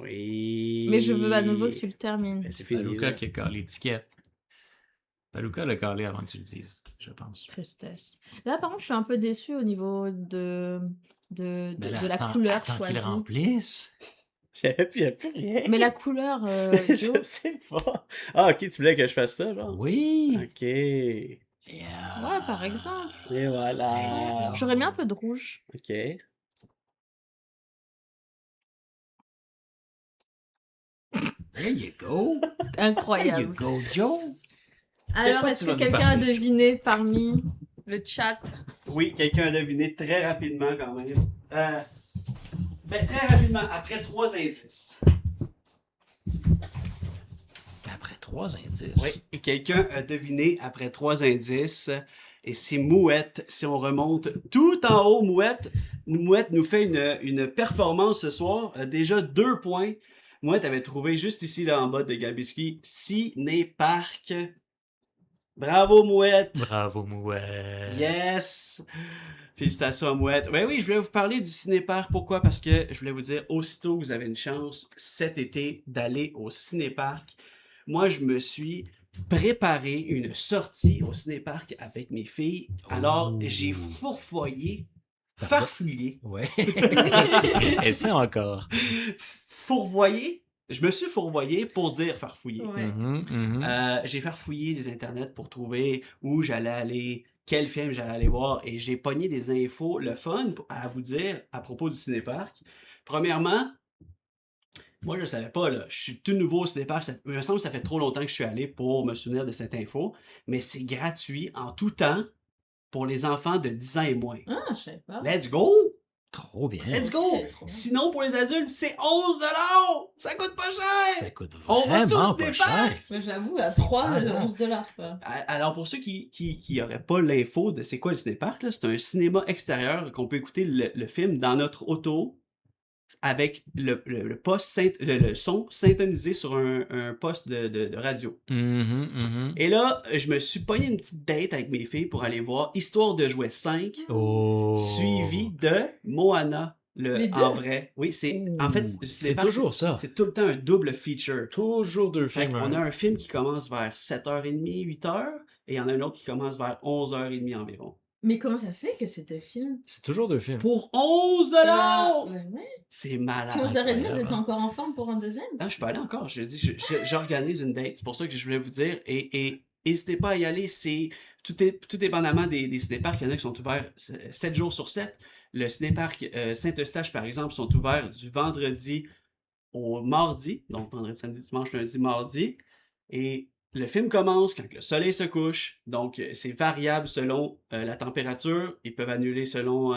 Oui. Mais je veux à nouveau que tu le termines. Ben, c'est fini. Paluca là. qui a calé l'étiquette. Paluca l'a calé avant que tu le dises, je pense. Tristesse. Là, par contre, je suis un peu déçue au niveau de Ben là, la attends, couleur attends qu'il choisie. remplisse. Il n'y a plus rien. Mais la couleur, Je Joe, sais pas. Ah, ok, tu voulais que je fasse ça, genre? Oui. Ok. Et Yeah. ouais, par exemple. voilà. J'aurais mis un peu de rouge. Ok. There you go. There you Incroyable. go, Joe. Alors, quoi est-ce tu que vas nous quelqu'un a parler? deviné parmi le chat? Oui, quelqu'un a deviné très rapidement quand même. Ben, très rapidement, après 3 indices. Après 3 indices. Oui, et quelqu'un a deviné après 3 indices. Et c'est Mouette. Si on remonte tout en haut, Mouette nous fait une performance ce soir. Déjà 2 points. Mouette avait trouvé juste ici, là, en bas de Gabiscuit, Ciné-Parc. Bravo, Mouette! Bravo, Mouette. Yes! Félicitations à Mouette. Ben oui, je voulais vous parler du Cinéparc. Pourquoi? Parce que je voulais vous dire, aussitôt que vous avez une chance cet été d'aller au Cinéparc, moi, je me suis préparé une sortie au Cinéparc avec mes filles. Alors, j'ai fourfoyé, farfouillé. Ouais. Et ça encore. Fourvoyé? Je me suis fourvoyé pour dire farfouillé. Ouais. J'ai farfouillé les internets pour trouver où j'allais aller, quel film j'allais aller voir, et j'ai pogné des infos, le fun à vous dire à propos du Cinéparc. Premièrement, moi je ne savais pas, là, je suis tout nouveau au Cinéparc, il me semble que ça fait trop longtemps que je suis allé pour me souvenir de cette info, mais c'est gratuit en tout temps pour les enfants de 10 ans et moins. Ah, je sais pas. Let's go! Trop bien. Let's go! Ok, trop bien. Sinon, pour les adultes, c'est 11 $! Ça coûte pas cher! Ça coûte On va-tu au vraiment pas Cinéparc? cher. Mais j'avoue, à C'est 3, pas bon. 11 $, quoi. Alors, pour ceux qui n'auraient pas l'info de c'est quoi le cinéparc, là, c'est un cinéma extérieur qu'on peut écouter le film dans notre auto. avec le poste le son syntonisé sur un poste de radio. Et là, je me suis pogné une petite date avec mes filles pour aller voir Histoire de jouer 5, suivi de Moana. En vrai. Oui, en fait, c'est toujours ça. C'est tout le temps un double feature. Toujours deux Fait films. on a un film qui commence vers 7h30, 8h, et il y en a un autre qui commence vers 11h30 environ. Mais comment ça se fait que c'est deux films? C'est toujours deux films. Pour 11$! Ouais. C'est malade. Si 11h30, vous êtes encore en forme pour un deuxième? Ah, je peux aller encore. Je dis, j'organise une date. C'est pour ça que je voulais vous dire. Et n'hésitez pas à y aller. Tout dépendamment des cinéparks. Il y en a qui sont ouverts 7 jours sur 7. Le cinépark Saint-Eustache, par exemple, sont ouverts du vendredi au mardi. Donc, vendredi, samedi, dimanche, lundi, mardi. Et le film commence quand le soleil se couche. Donc, c'est variable selon la température. Ils peuvent annuler selon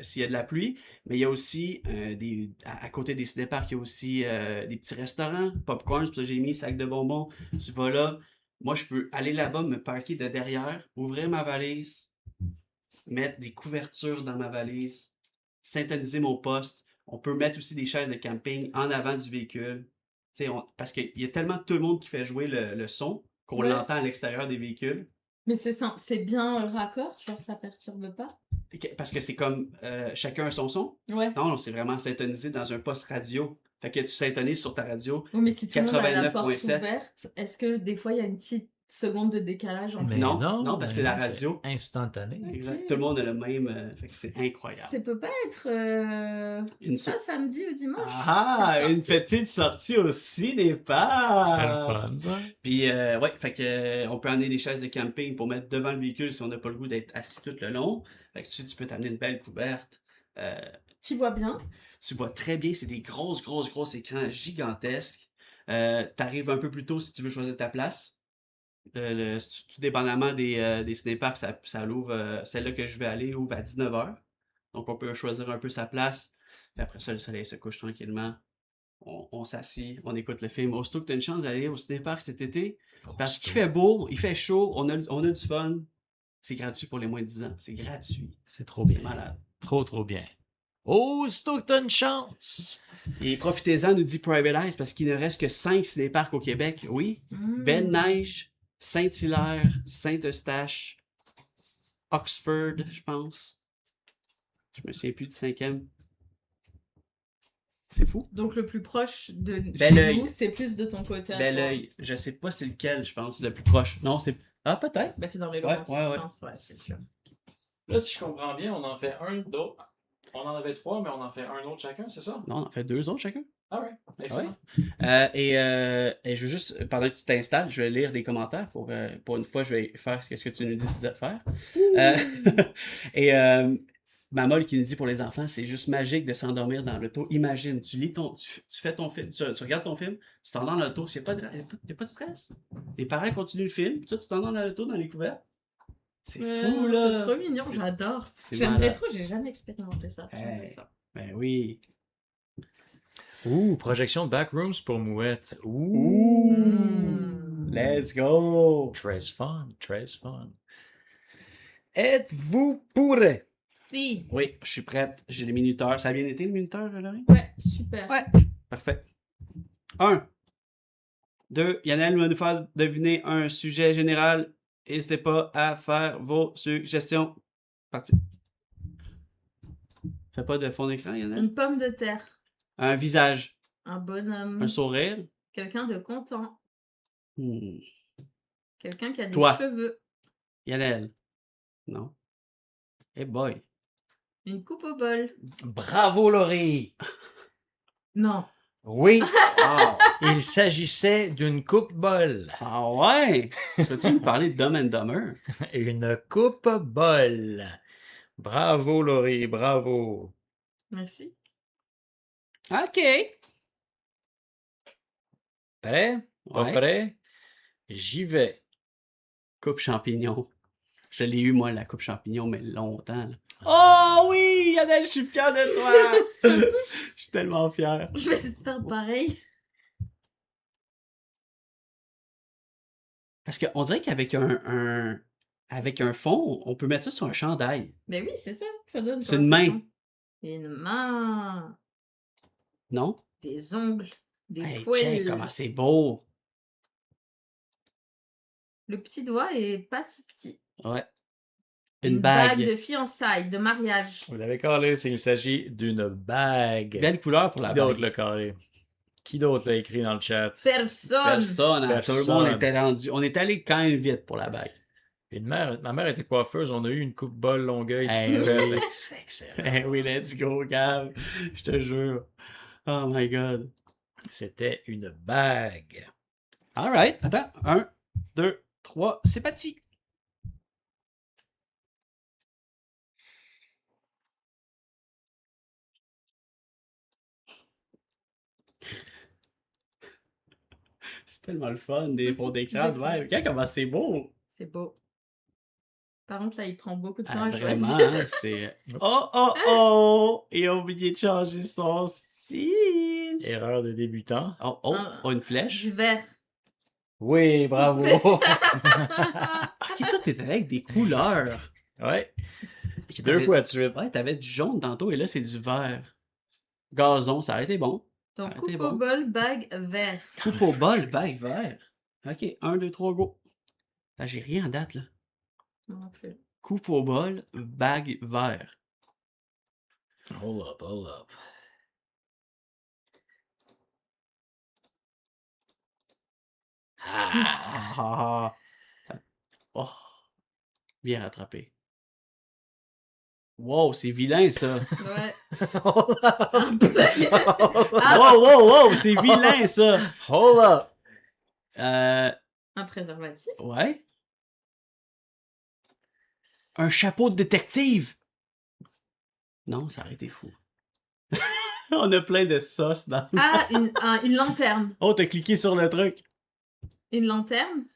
s'il y a de la pluie. Mais il y a aussi, à côté des cinéparks, il y a aussi des petits restaurants. Popcorn, c'est pour ça que j'ai mis sac de bonbons. Tu vas là. Moi, je peux aller là-bas, me parker de derrière, ouvrir ma valise, mettre des couvertures dans ma valise, syntoniser mon poste. On peut mettre aussi des chaises de camping en avant du véhicule. Parce qu'il y a tellement tout le monde qui fait jouer le son qu'on l'entend à l'extérieur des véhicules. Mais c'est bien raccord, genre ça perturbe pas? Parce que c'est comme chacun a son son. Ouais. Non, c'est vraiment syntonisé dans un poste radio. Fait que tu syntonises sur ta radio. Oui, mais si tout le monde a la porte 89.7. ouverte, est-ce que des fois il y a une petite seconde de décalage entre Non, parce que c'est la radio. C'est instantané. Okay. Exact. Tout le monde a le même. Fait que c'est incroyable. Ça peut pas être samedi ou dimanche? Une petite sortie au cinépark! C'est le fun, ça. Puis, fait que on peut amener des chaises de camping pour mettre devant le véhicule si on n'a pas le goût d'être assis tout le long. Fait que tu peux t'amener une belle couverte. Tu vois bien? Tu vois très bien, c'est des gros écrans gigantesques. T'arrives un peu plus tôt si tu veux choisir ta place. Tout dépendamment des cinéparks, ça l'ouvre. Celle-là que je vais aller ouvre à 19h. Donc on peut choisir un peu sa place. Puis après ça, le soleil se couche tranquillement. On s'assit, on écoute le film. Aussitôt que tu as une chance d'aller au cinépark cet été, parce qu'il fait beau, il fait chaud, on a du fun. C'est gratuit pour les moins de 10 ans. C'est gratuit. C'est trop bien. C'est malade. Trop bien. Aussitôt que t'as une chance! Et profitez-en, nous dit Private Eyes, parce qu'il ne reste que 5 cinéparks au Québec. Oui. Ben-Neige, Saint-Hilaire, Saint-Eustache, Oxford, je pense. Je me souviens plus du 5e. C'est fou. Donc le plus proche de Bel-Oeil. nous, c'est plus de ton côté à Bel-Oeil. Je sais pas c'est lequel, je pense, le plus proche. Non, c'est... Ah, peut-être. Ben, c'est dans les Laurentides, ouais. je pense. Ouais, c'est sûr. Là, si je comprends bien, on en fait un d'autre. On en avait 3, mais on en fait un autre chacun, c'est ça? Non, on en fait 2 autres chacun. Ah ouais, excellent. Et je veux juste, pendant que tu t'installes, je vais lire les commentaires. Pour une fois, je vais faire ce que tu nous dis de faire. Et Mamol qui nous dit pour les enfants, c'est juste magique de s'endormir dans l'auto. Imagine, tu fais ton film, tu regardes ton film, tu t'endors dans l'auto, il n'y a pas de stress. Les parents continuent le film, toi tu t'endors dans l'auto, dans les couvertes. C'est fou, là! C'est trop mignon, j'adore. J'aimerais malade. trop, j'ai jamais expérimenté ça. Ça. Ben oui. Projection de Backrooms pour Mouette. Let's go! Très fun. Êtes-vous prêts? Si. Oui, je suis prête. J'ai les minuteurs. Ça a bien été, le minuteur, Laurie? Ouais, super. Ouais. Parfait. 1. 2. Yannelle va nous faire deviner un sujet général. N'hésitez pas à faire vos suggestions. Parti. Fais pas de fond d'écran, Yannelle. Une pomme de terre. Un visage. Un bonhomme. Un sourire. Quelqu'un de content. Quelqu'un qui a des Toi. cheveux. Yannelle. Non. Hey boy. Une coupe au bol. Bravo, Laurie! Non. Oui, Ah, il s'agissait d'une coupe-bol. ah ouais! Peux-tu me parler de Dumb and Dumber? Une coupe-bol. Bravo, Laurie, bravo. Merci. OK. Prêt? Pas Ouais. prêt? J'y vais. Coupe champignon. Je l'ai eu, moi, la coupe champignon, mais longtemps. Là. Oh oui, Yannelle, je suis fier de toi! Je suis tellement fier. Je vais essayer de faire pareil. Parce qu'on dirait qu'avec avec un fond, on peut mettre ça sur un chandail. Mais oui, c'est ça que ça donne. C'est une main. Une main. Non? Des ongles, des Hey, poils. check, comment c'est beau! Le petit doigt est pas si petit. Ouais. Une bague de fiançailles, de mariage. Vous l'avez calé, il s'agit d'une bague. Belle couleur pour Qui la d'autre bague. l'a calé? Qui d'autre l'a écrit dans le chat? Personne. Personne, hein. Tout le monde Personne. était rendu. On est allé quand même vite pour la bague. Et ma mère était coiffeuse, on a eu une coupe bol Longueuil, Hey, Tipperary. oui. C'est excellent. Eh oui, let's go, Gab. Je te jure. Oh my god. C'était une bague. Alright. Attends. 1, 2, 3. C'est parti. C'est tellement le fun, des fonds d'écran de même. Regarde comment c'est beau. C'est beau. Par contre, là, il prend beaucoup de temps Ah, à vraiment, choisir. hein, c'est... Oh, oh, oh! Il a oublié de changer son style. Erreur de débutant. Oh, oh, Ah. oh, une flèche. Du vert. Oui, bravo. Ah, ok, toi, t'étais là avec des couleurs. Ouais, Ok, 2 fois de suite. Ouais, t'avais du jaune tantôt et là, c'est du vert. Gazon, ça aurait été bon. Donc, Ah, coupe t'es au bon. bol, bague, vert. Coupe au bol, bague vert. Ok, 1, 2, 3, go. Là, j'ai rien en date, là. Non plus. Coupe au bol, bague vert. Hold up, hold up. Ah! Ah, oh, bien rattrapé. Wow, c'est vilain, ça. Ouais. Hold up! Ah. Wow, wow, wow, c'est vilain, ça. Hold up! Un préservatif. Ouais. Un chapeau de détective. Non, ça aurait été fou. On a plein de sauce dans... Ah, une lanterne. Oh, t'as cliqué sur le truc. Une lanterne.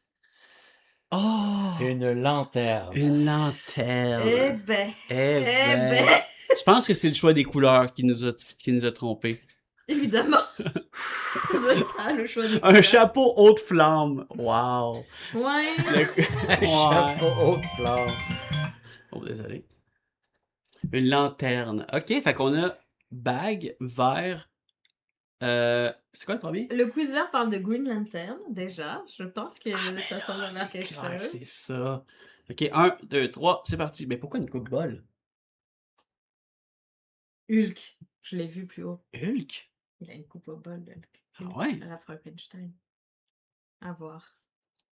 Oh! Une lanterne. Une lanterne. Eh ben. Eh Eh ben. ben. Je pense que c'est le choix des couleurs qui nous a trompés. Évidemment. Ça doit être ça, le choix des Un couleurs. chapeau haute flamme. Wow. Ouais. Un chapeau haute flamme. Oh, désolé. Une lanterne. OK, fait qu'on a bague, vert. C'est quoi le premier? Le Quizler parle de Green Lantern, déjà. Je pense que ça semble vers quelque clair, chose. c'est ça. OK, 1, 2, 3, c'est parti. Mais pourquoi une coupe bol? Hulk. Je l'ai vu plus haut. Hulk? Il a une coupe au bol, Hulk. Ah ouais? À la Frankenstein. À voir.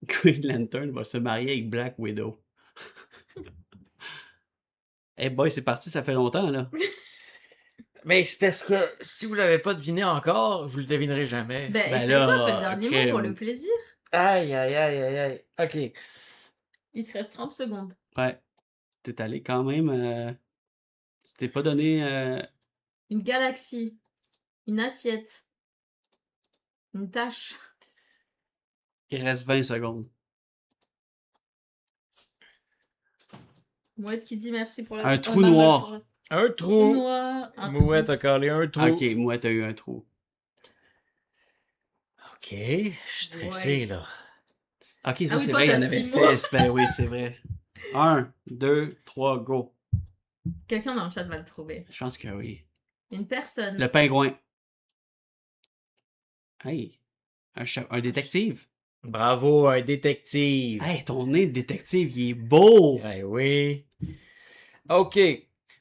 Green Lantern va se marier avec Black Widow. Eh boy, c'est parti, ça fait longtemps, là. Mais c'est parce que si vous l'avez pas deviné encore, vous le devinerez jamais. Ben, Ben essaye-toi, là, fais le dernier crème. mot pour le plaisir. Aïe, aïe, aïe, aïe, aïe. OK. Il te reste 30 secondes. Ouais. T'es allé quand même... Tu t'es pas donné... Une galaxie. Une assiette. Une tâche. Il reste 20 secondes. Mouette qui dit merci pour la... Un trou noir. pour la- Un Trou trou. noir. Un trou. Mouette a collé un trou. Ok, moi, t'as eu un trou. OK. Je suis stressé, Ouais. là. Ok, ça, Ah oui, c'est toi, vrai, il y en t'as avait 6 mots. 6. Ben oui, c'est vrai. 1, 2, 3, go. Quelqu'un dans le chat va le trouver. Je pense que oui. Une personne. Le pingouin. Hey, un détective. Bravo, un détective. Hey, ton nez de détective, il est beau. Eh oui. OK.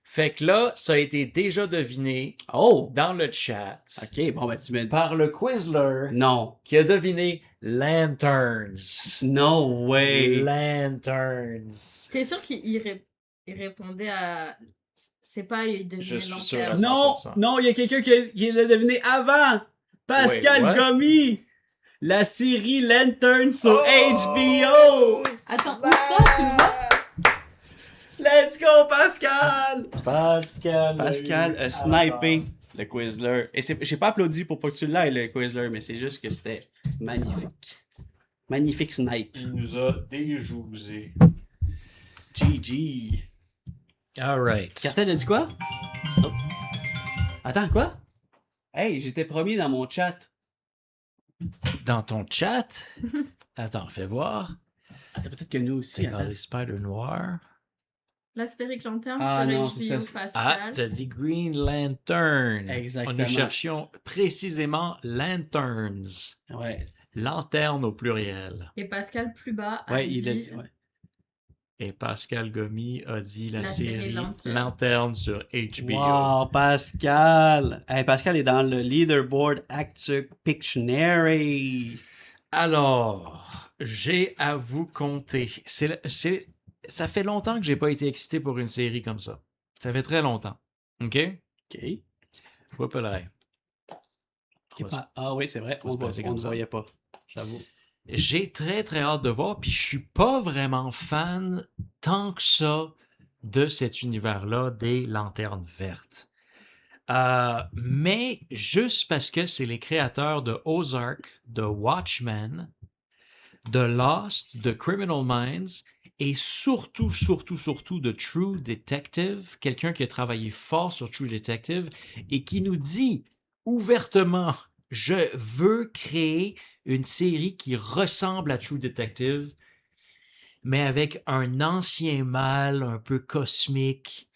Fait que là, ça a été déjà deviné Oh, dans le chat ok, bon, ben tu mets... par le Quizler Non. qui a deviné Lanterns. No way. Lanterns. T'es sûr il répondait à... C'est pas il devinait Je suis sûr lanterne. à ça. Non, 100%. non, il y a quelqu'un qui l'a deviné avant. Pascal Wait, what? Gomi. La série Lantern sur Oh! HBO. Attends, où ça, tu le vois? Let's go, Pascal. Pascal. Pascal a snipé le Quizler. Et j'ai pas applaudi pour pas que tu l'ailles, le Quizler, mais c'est juste que c'était magnifique. Magnifique snipe. Il nous a déjousé. GG. All right. Cartel a dit quoi? Oh. Attends, quoi? Hey, j'étais premier dans mon chat. Dans ton chat? Attends, fais voir. Attends, peut-être que nous aussi. C'est Attends. quand les spiders noirs. L'Aspérique Lanterne Ah, sur non, c'est HBO ça. Pascal. t'as dit Green Lantern. Exactement. Nous cherchions précisément lanterns. Ouais. Lanterne au pluriel. Et Pascal plus bas a Ouais, il a dit dit, ouais. Et Pascal Gomi a dit la, La série série Lanterne. Lanterne sur HBO. Wow, Pascal! Hey, Pascal est dans le leaderboard Actu Pictionary. Alors, j'ai à vous compter. Ça fait longtemps que j'ai pas été excité pour une série comme ça. Ça fait très longtemps. OK? OK. Je vois pas l'oreille. Ah oui, c'est vrai, on ne voyait pas, j'avoue. J'ai très très hâte de voir, puis je suis pas vraiment fan tant que ça de cet univers-là des lanternes vertes. Mais juste parce que c'est les créateurs de Ozark, de Watchmen, de Lost, de Criminal Minds et surtout de True Detective, quelqu'un qui a travaillé fort sur True Detective et qui nous dit ouvertement je veux créer une série qui ressemble à True Detective, mais avec un ancien mal un peu cosmique,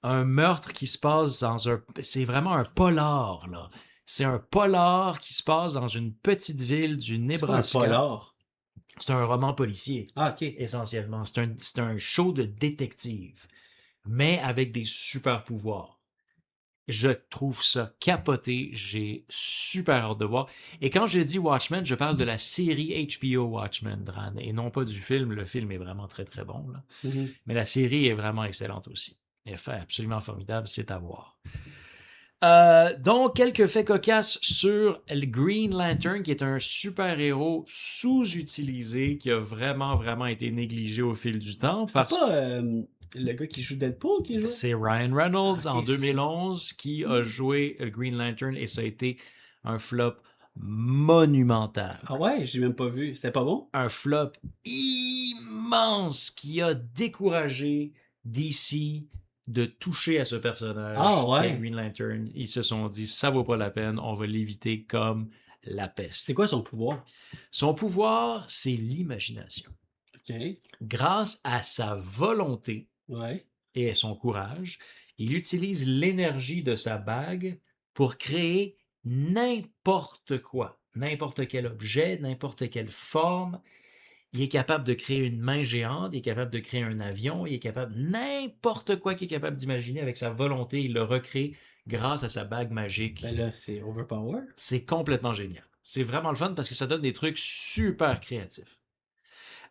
un meurtre qui se passe dans un... C'est vraiment un polar, là. C'est un polar qui se passe dans une petite ville du Nebraska. C'est pas un polar. C'est un roman policier, Ah, OK. essentiellement. C'est un show de détective, mais avec des super pouvoirs. Je trouve ça capoté. J'ai super hâte de voir. Et quand je dis Watchmen, je parle de la série HBO Watchmen, Dran, et non pas du film. Le film est vraiment très, très bon, là. Mhm. Mais la série est vraiment excellente aussi. Elle est absolument formidable, c'est à voir. Donc, quelques faits cocasses sur le Green Lantern, qui est un super-héros sous-utilisé, qui a vraiment, vraiment été négligé au fil du temps. C'est pas le gars qui joue Deadpool qui joue? C'est Ryan Reynolds Ah, ok, en 2011 qui a joué le Green Lantern et ça a été un flop monumental. Ah ouais, je l'ai même pas vu. C'était pas bon? Un flop immense qui a découragé DC de toucher à ce personnage. Ah ouais. Qui est Green Lantern. Ils se sont dit, ça vaut pas la peine, on va l'éviter comme la peste. C'est quoi son pouvoir? Son pouvoir, c'est l'imagination. OK. Grâce à sa volonté Ouais. et son courage, il utilise l'énergie de sa bague pour créer n'importe quoi, n'importe quel objet, n'importe quelle forme. Il est capable de créer une main géante, il est capable de créer un avion, il est capable n'importe quoi qu'il est capable d'imaginer avec sa volonté, il le recrée grâce à sa bague magique. Ben là, c'est overpower. C'est complètement génial. C'est vraiment le fun parce que ça donne des trucs super créatifs.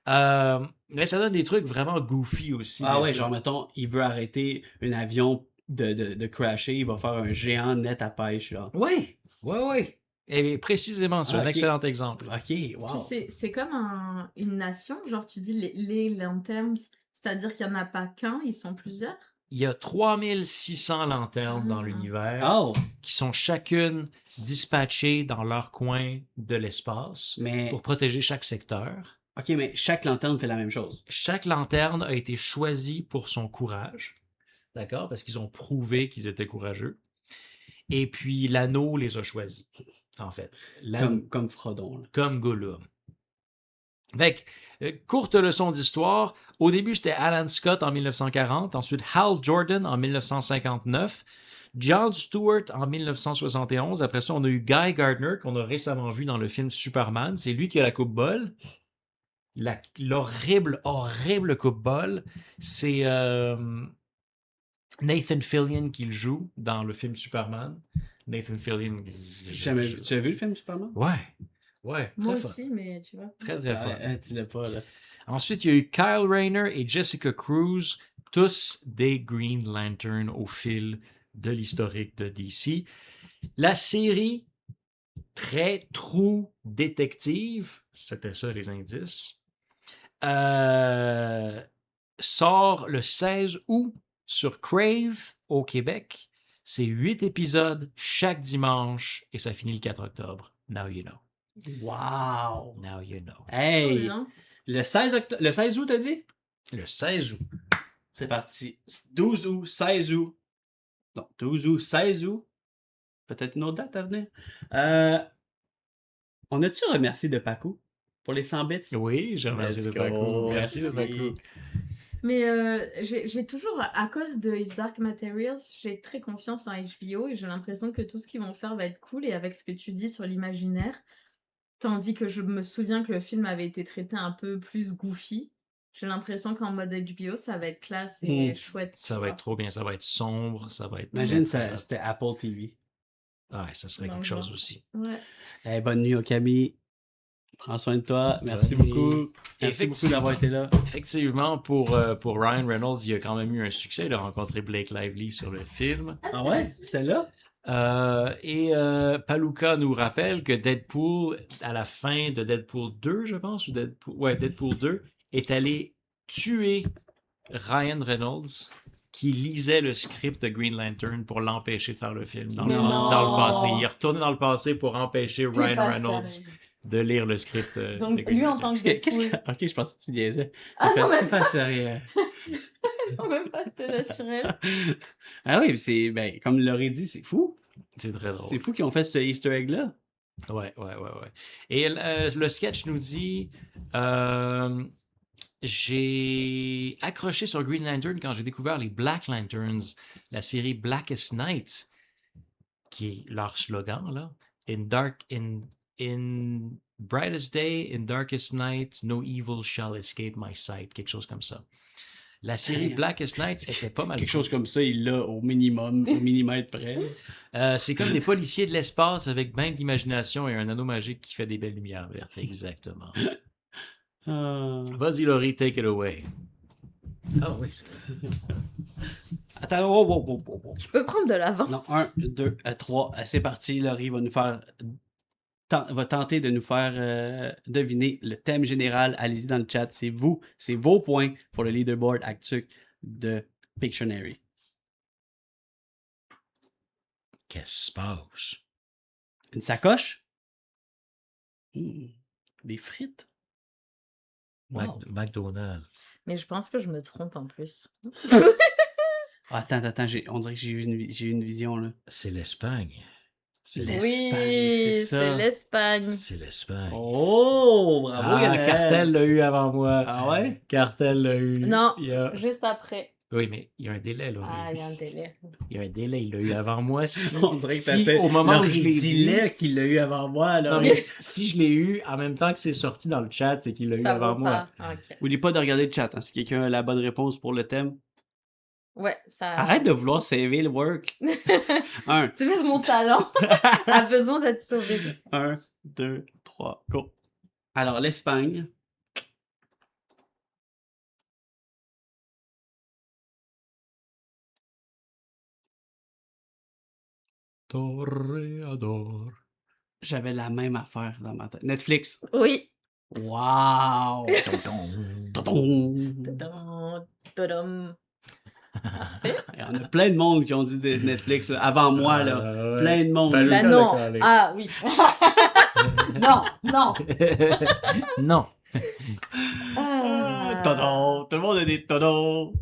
Mais ça donne des trucs vraiment goofy aussi. Ah ouais, genre mettons, il veut arrêter un avion de crasher, il va faire un géant net à pêche, là. Oui, oui. Et précisément, c'est un ok. excellent exemple. OK, wow. Puis c'est comme une nation, genre tu dis les lanterns, c'est-à-dire qu'il n'y en a pas qu'un, ils sont plusieurs? Il y a 3600 lanternes dans l'univers Oh, qui sont chacune dispatchées dans leur coin de l'espace mais pour protéger chaque secteur. OK, mais chaque lanterne fait la même chose. Chaque lanterne a été choisie pour son courage, d'accord? Parce qu'ils ont prouvé qu'ils étaient courageux. Et puis l'anneau les a choisis, en fait. Comme Frodon, là. Comme Gollum. Fait que, courte leçon d'histoire. Au début, c'était Alan Scott en 1940, ensuite Hal Jordan en 1959, John Stewart en 1971. Après ça, on a eu Guy Gardner, qu'on a récemment vu dans le film Superman. C'est lui qui a la coupe-bol. L'horrible, horrible coupe-bol. C'est Nathan Fillion qui le joue dans le film Superman. Nathan Fillion. Tu as vu le film Superman? Ouais, Moi très aussi, mais tu vois. Très, très fort. Tu l'as pas, là. Ensuite, il y a eu Kyle Rayner et Jessica Cruz, tous des Green Lantern au fil de l'historique de DC. La série, très true détective, c'était ça les indices, sort le 16 août sur Crave au Québec. C'est 8 épisodes chaque dimanche et ça finit le 4 octobre. Now you know. Wow! Now you know. Hey! Le 16 août, t'as dit? Le 16 août. C'est parti. 12 août, 16 août. Non, 12 août, 16 août. Peut-être une autre date à venir. On a-tu remercié de Paco pour les 100 bits? Oui, j'ai remercié de Paco. Merci de Paco. Mais j'ai toujours, à cause de His Dark Materials, j'ai très confiance en HBO et j'ai l'impression que tout ce qu'ils vont faire va être cool. Et avec ce que tu dis sur l'imaginaire, tandis que je me souviens que le film avait été traité un peu plus goofy, j'ai l'impression qu'en mode HBO, ça va être classe et chouette. Ça va être trop bien, ça va être sombre, ça va être... Imagine, très, très... c'était Apple TV. Ouais, ça serait Non, quelque chose non. aussi. Ouais. Bonne nuit, Camille. Prends soin de toi. Merci Bonne nuit. beaucoup. Merci beaucoup d'avoir été là. Effectivement, pour Ryan Reynolds, il a quand même eu un succès. Il a rencontré Blake Lively sur le film. Ah ouais? C'était là? Paluca nous rappelle que Deadpool, à la fin de Deadpool 2, je pense, ou Deadpool 2, est allé tuer Ryan Reynolds qui lisait le script de Green Lantern pour l'empêcher de faire le film dans le passé. Il est retourné dans le passé pour empêcher Ryan Reynolds de lire le script. Donc, de Green lui, en Lantern. tant que Deadpool... Ok, je pensais que tu niaisais. Ah non, même pas. Sérieux. Même pas, c'était naturel. Ah oui, c'est, ben, comme l'aurait dit, c'est fou. C'est très drôle. C'est fou qu'ils ont fait ce Easter egg-là. Ouais. Et le sketch nous dit j'ai accroché sur Green Lantern quand j'ai découvert les Black Lanterns, la série Blackest Night, qui est leur slogan, là. In brightest day, in darkest night, no evil shall escape my sight. Quelque chose comme ça. La série Blackest Night était pas mal. Quelque chose comme ça, il l'a au minimum, au millimètre près. C'est comme des policiers de l'espace avec bien d'imagination et un anneau magique qui fait des belles lumières vertes. Exactement. Vas-y, Laurie, take it away. Ah oui, c'est vrai. Attends, Je peux prendre de l'avance. Non, 1, 2, 3, c'est parti. Laurie va nous faire... va tenter de nous faire deviner le thème général. Allez-y dans le chat. C'est vous, c'est vos points pour le leaderboard actuel de Pictionary. Qu'est-ce qui se passe? Une sacoche? Des frites? Wow. McDonald's. Mais je pense que je me trompe en plus. Attends, on dirait que j'ai eu une vision, là. C'est l'Espagne. Oui, c'est l'Espagne. C'est l'Espagne. Oh, bravo, Gabriel. Cartel l'a eu avant moi. Ah ouais? Cartel l'a eu. Non, juste après. Oui, mais il y a un délai, là. Ah, il y a un délai. Il y a un délai, il l'a eu avant moi. Si, on dirait que t'as fait au moment où je l'ai dit... qu'il l'a eu avant moi, là. Non, mais si je l'ai eu en même temps que c'est sorti dans le chat, c'est qu'il l'a eu avant moi. Okay. N'oubliez pas de regarder le chat, hein, si quelqu'un a la bonne réponse pour le thème. Ouais, ça... Arrête de vouloir sauver le work. C'est parce que mon talent a besoin d'être sauvé. 1, 2, 3, go. Alors, l'Espagne. Toreador. J'avais la même affaire dans ma tête. Netflix. Oui. Wow! Il y en a plein de monde qui ont dit Netflix là, avant moi, là. Plein de monde. Ben non. Ah oui. Non. Non. Tout le monde a des todos.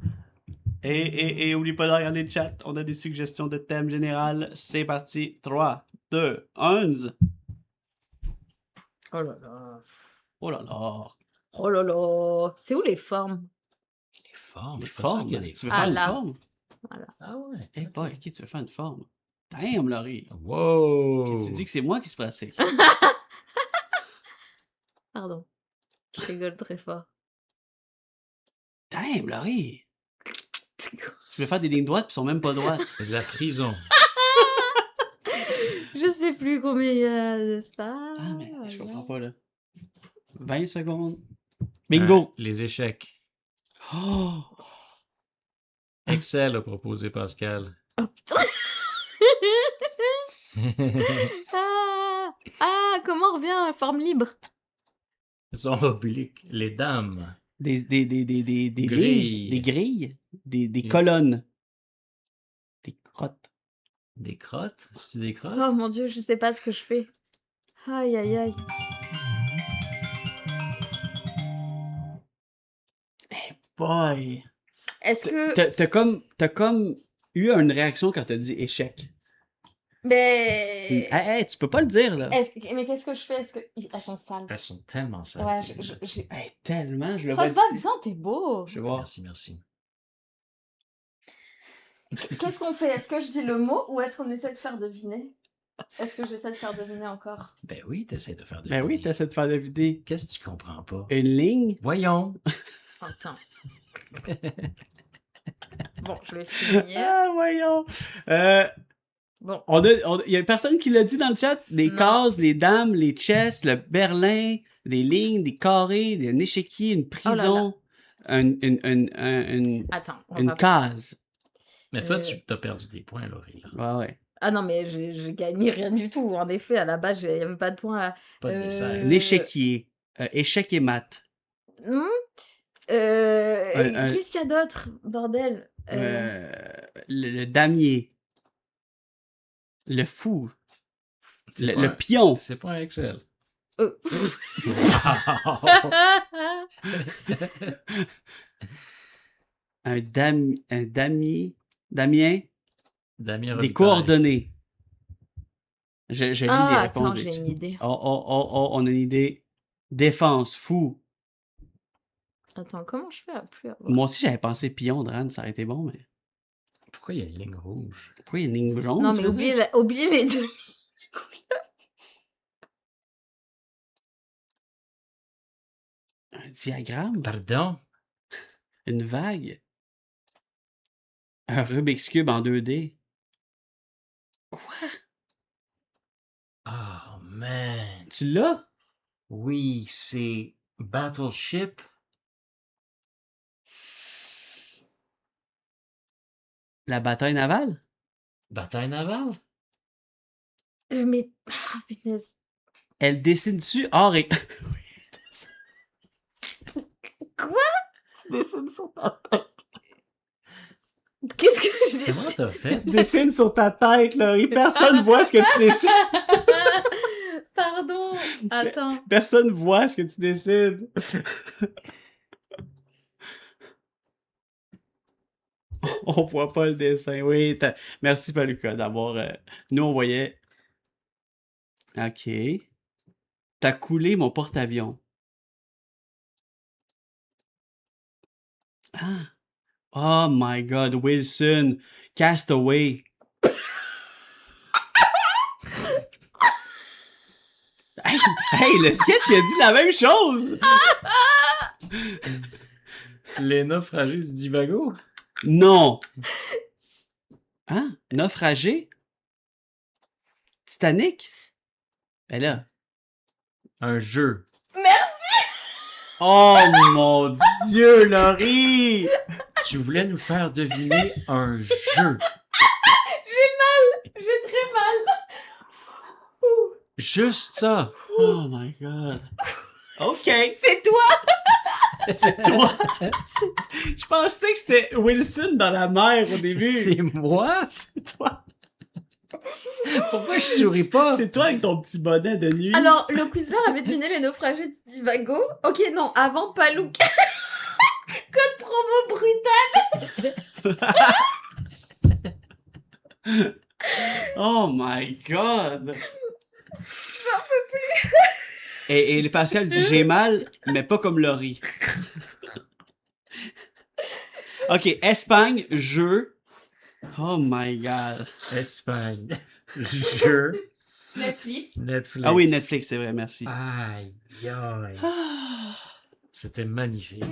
Et oublie pas de regarder le chat. On a des suggestions de thème général. C'est parti. 3, 2, 1. Oh là là. Oh là là. Oh là là. C'est où les formes? Les formes. Les formes. Tu veux faire une forme? Voilà. Ah ouais. Eh boy, ok, tu veux faire une forme. Damn, Laurie. Wow. Tu dis que c'est moi qui se pratique. Pardon. Je rigole très fort. Damn, Laurie. Tu veux faire des lignes droites puis sont même pas droites. C'est de la prison. Je sais plus combien il y a de ça. Ah, mais je comprends pas, là. 20 secondes. Bingo! Les échecs. Oh! Excel a proposé Pascal. Oh putain! Comment on revient à la forme libre? Son oblique. Les dames. Des Grilles. lignes, des grilles, des colonnes, des crottes. Des crottes? C'est des crottes? Oh mon dieu, je sais pas ce que je fais. Aïe aïe aïe. Hey boy! Est-ce que... T'as comme eu une réaction quand t'as dit échec. Mais... Hey, tu peux pas le dire, là. Mais qu'est-ce que je fais? Elles sont sales. Elles sont tellement sales. Ouais, Hey, tellement, je le ça vois te va d'ici. bien, t'es beau. Je vais voir. Merci. Qu'est-ce qu'on fait? Est-ce que je dis le mot ou est-ce qu'on essaie de faire deviner? Est-ce que j'essaie de faire deviner encore? Ben oui, t'essaies de faire deviner. Ben oui, t'essaies de faire deviner. Qu'est-ce que tu comprends pas? Une ligne? Voyons. Attends. Bon, je vais finir. Ah, voyons. Bon. Il y a personne qui l'a dit dans le chat. Les Non. cases, les dames, les chess, le berlin, des lignes, des carrés, un échiquier, une prison, Attends, une case. Mais toi, tu as perdu des points, Laurie. Là. Ouais. Ah non, mais j'ai gagné rien du tout. En effet, à la base, il n'y avait pas de point à... Pas de dessert. Un échiquier. Échec et maths. Qu'est-ce qu'il y a d'autre, bordel? Le damier. Le fou. C'est Le pion. C'est pas un Excel. Un damier. Damien. Damien Des Robitaille. coordonnées. Je lis les réponses. Attends, j'ai une idée. On a une idée. Défense, fou. Attends, comment je fais à plus avoir... Moi aussi, j'avais pensé pion, Dran, ça aurait été bon, mais... Pourquoi il y a une ligne rouge? Pourquoi il y a une ligne jaune? Non, tu mais veux dire? oubliez les deux. Un diagramme? Pardon? Une vague? Un Rubik's Cube en 2D? Oh, man. Tu l'as? Oui, c'est Battleship. La bataille navale? Bataille navale? Mais... Ah, punaise. Elle dessine dessus or et... Quoi? Tu dessines sur ta tête. Qu'est-ce que je Comment dis? t'as fait? Tu dessines sur ta tête, là. Et personne voit ce que tu dessines. Pardon. Attends. Personne voit ce que tu dessines. On voit pas le dessin. Oui, merci, Paluca, d'avoir... Nous, on voyait... OK. T'as coulé mon porte-avions. Ah. Oh my God, Wilson. Castaway. Hey, le sketch, il a dit la même chose! Les naufragés du Divago? Non! Hein? Naufragé? Titanic? Elle là. Un jeu. Oh mon Dieu, Laurie! Tu voulais nous faire deviner un jeu. J'ai très mal. Juste ça. Oh my God. OK. C'est toi. C'est toi. Je pensais que c'était Wilson dans la mer au début. C'est moi? C'est toi. Pourquoi je souris pas? C'est toi avec ton petit bonnet de nuit. Alors, le Quizler avait deviné les naufragés du Divago. Ok, non, avant Palouk. Code promo brutal. Oh my God. J'en peux plus. Et Pascal dit j'ai mal, mais pas comme Laurie. OK, Espagne, jeu. Oh my God. Espagne. Jeu. Netflix. Netflix. Ah oui, Netflix, c'est vrai, merci. Aïe, aïe. Ah. C'était magnifique.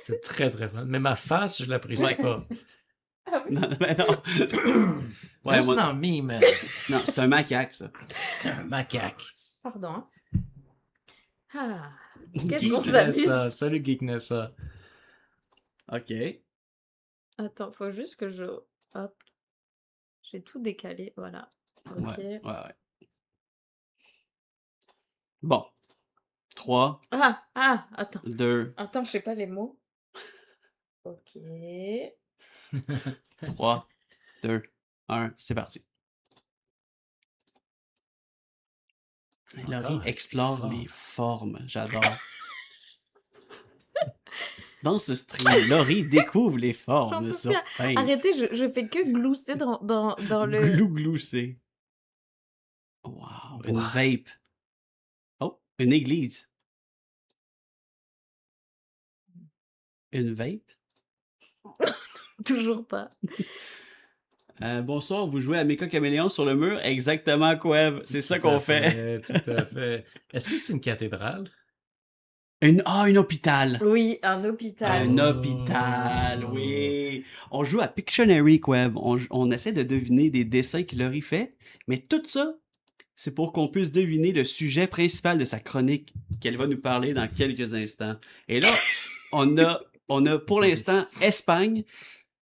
C'était très, très fun. Mais ma face, je l'apprécie Ouais. pas. Non, mais non. Ouais, Reste moi- dans me, man. non, c'est un macaque, ça. C'est un macaque. Pardon. hein. Ah. Qu'est-ce Geek qu'on Geeknessa. s'amuse? Salut, Geeknessa. OK. Attends, faut juste que je... Hop. J'ai tout décalé, voilà. Ok. Ouais. Bon. 3, Attends. 2, Attends, je sais pas les mots. Ok. 3, 2, 1, c'est parti. Laurie Encore, explore fort. les formes. J'adore. Dans ce stream, Laurie découvre les J'en formes peux sur plus. Paint. Arrêtez, je fais que glousser dans le... Glou-glousser. Wow, une vape. Oh, une église. Une vape? Toujours pas. Bonsoir, vous jouez à Mecha Caméléon sur le mur? Exactement, Quev. C'est ça qu'on fait. Tout à fait. Est-ce que c'est une cathédrale? Un hôpital. Oui, un hôpital. Un hôpital, oui. On joue à Pictionary, Quev. On essaie de deviner des dessins qu'il aurait fait, mais tout ça, c'est pour qu'on puisse deviner le sujet principal de sa chronique qu'elle va nous parler dans quelques instants. Et là, on a pour l'instant Espagne,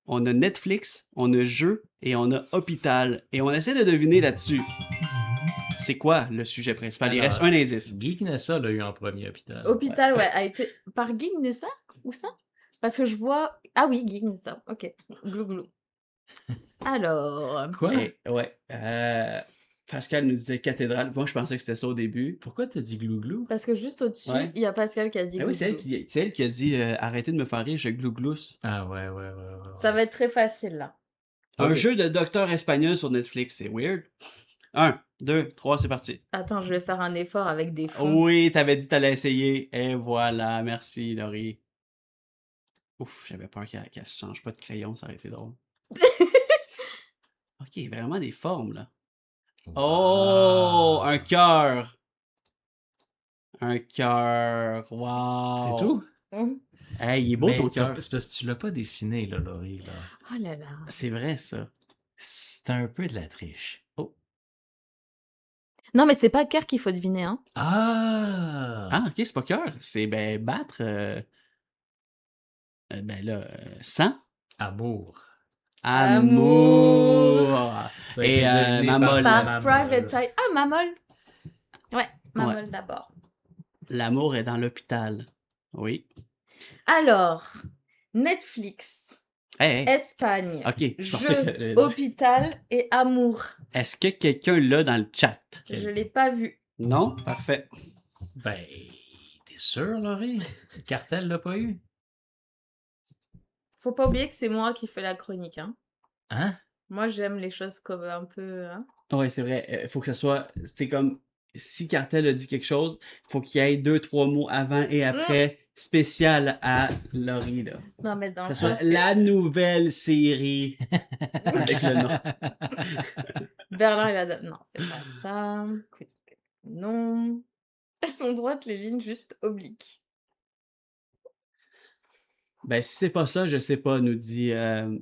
on a Netflix, on a jeu et on a hôpital. Et on essaie de deviner là-dessus. C'est quoi le sujet principal? Il Alors, reste un indice. Guy Knessa l'a eu en premier hôpital. Hôpital, ouais, a été par Guy Gnessa ou ça? Parce que je vois. Ah oui, Guy Gnessa. Ok. Glou glou. Alors. Quoi? Ouais. Pascal nous disait cathédrale. Moi, je pensais que c'était ça au début. Pourquoi t'as dit glou-glou? Parce que juste au-dessus, Ouais. il y a Pascal qui a dit. Ah oui, glou glou. c'est elle qui a dit arrêtez de me faire rire, je glouglous. Ah ouais. Ça va être très facile là. Un Ok. jeu de docteur espagnol sur Netflix, c'est weird. 1, 2, 3, c'est parti. Attends, je vais faire un effort avec des fonds. Oui, t'avais dit que t'allais essayer. Et voilà, merci Laurie. Ouf, j'avais peur qu'elle change pas de crayon, ça aurait été drôle. Ok, vraiment des formes là. Oh, un cœur. Un cœur. Wow. C'est tout? Hum. Hey, il est beau Mais ton cœur. c'est parce que tu l'as pas dessiné, là, Laurie. Là. Oh là là. C'est vrai ça. C'est un peu de la triche. Non, mais c'est pas cœur qu'il faut deviner, hein. Ah, ok, c'est pas cœur. C'est battre. Sang. Amour. Amour. Ça a Et, été deviné Mamol. Par Private Eye. Ah, Mamol. Ouais, Mamol d'abord. L'amour est dans l'hôpital. Oui. Alors, Netflix, Hey, Espagne, ok, je pensais jeu, qu'elle allait dire. hôpital et amour. Est-ce que quelqu'un l'a dans le chat? Je l'ai pas vu. Non? Parfait. Ben, t'es sûr, Laurie? Cartel l'a pas eu? Faut pas oublier que c'est moi qui fais la chronique, hein. Hein? Moi, j'aime les choses comme un peu, hein. Ouais, c'est vrai. Il faut que ça soit. C'est comme. Si Cartel a dit quelque chose, il faut qu'il y ait 2-3 mots avant et après spécial à Laurie, là. Non, mais dans Que le ce soit sens que la nouvelle série avec le nom. Berlin et la dame. Non, c'est pas ça. Non. Elles sont droites, les lignes juste obliques. Ben, si c'est pas ça, je sais pas, nous dit. Euh...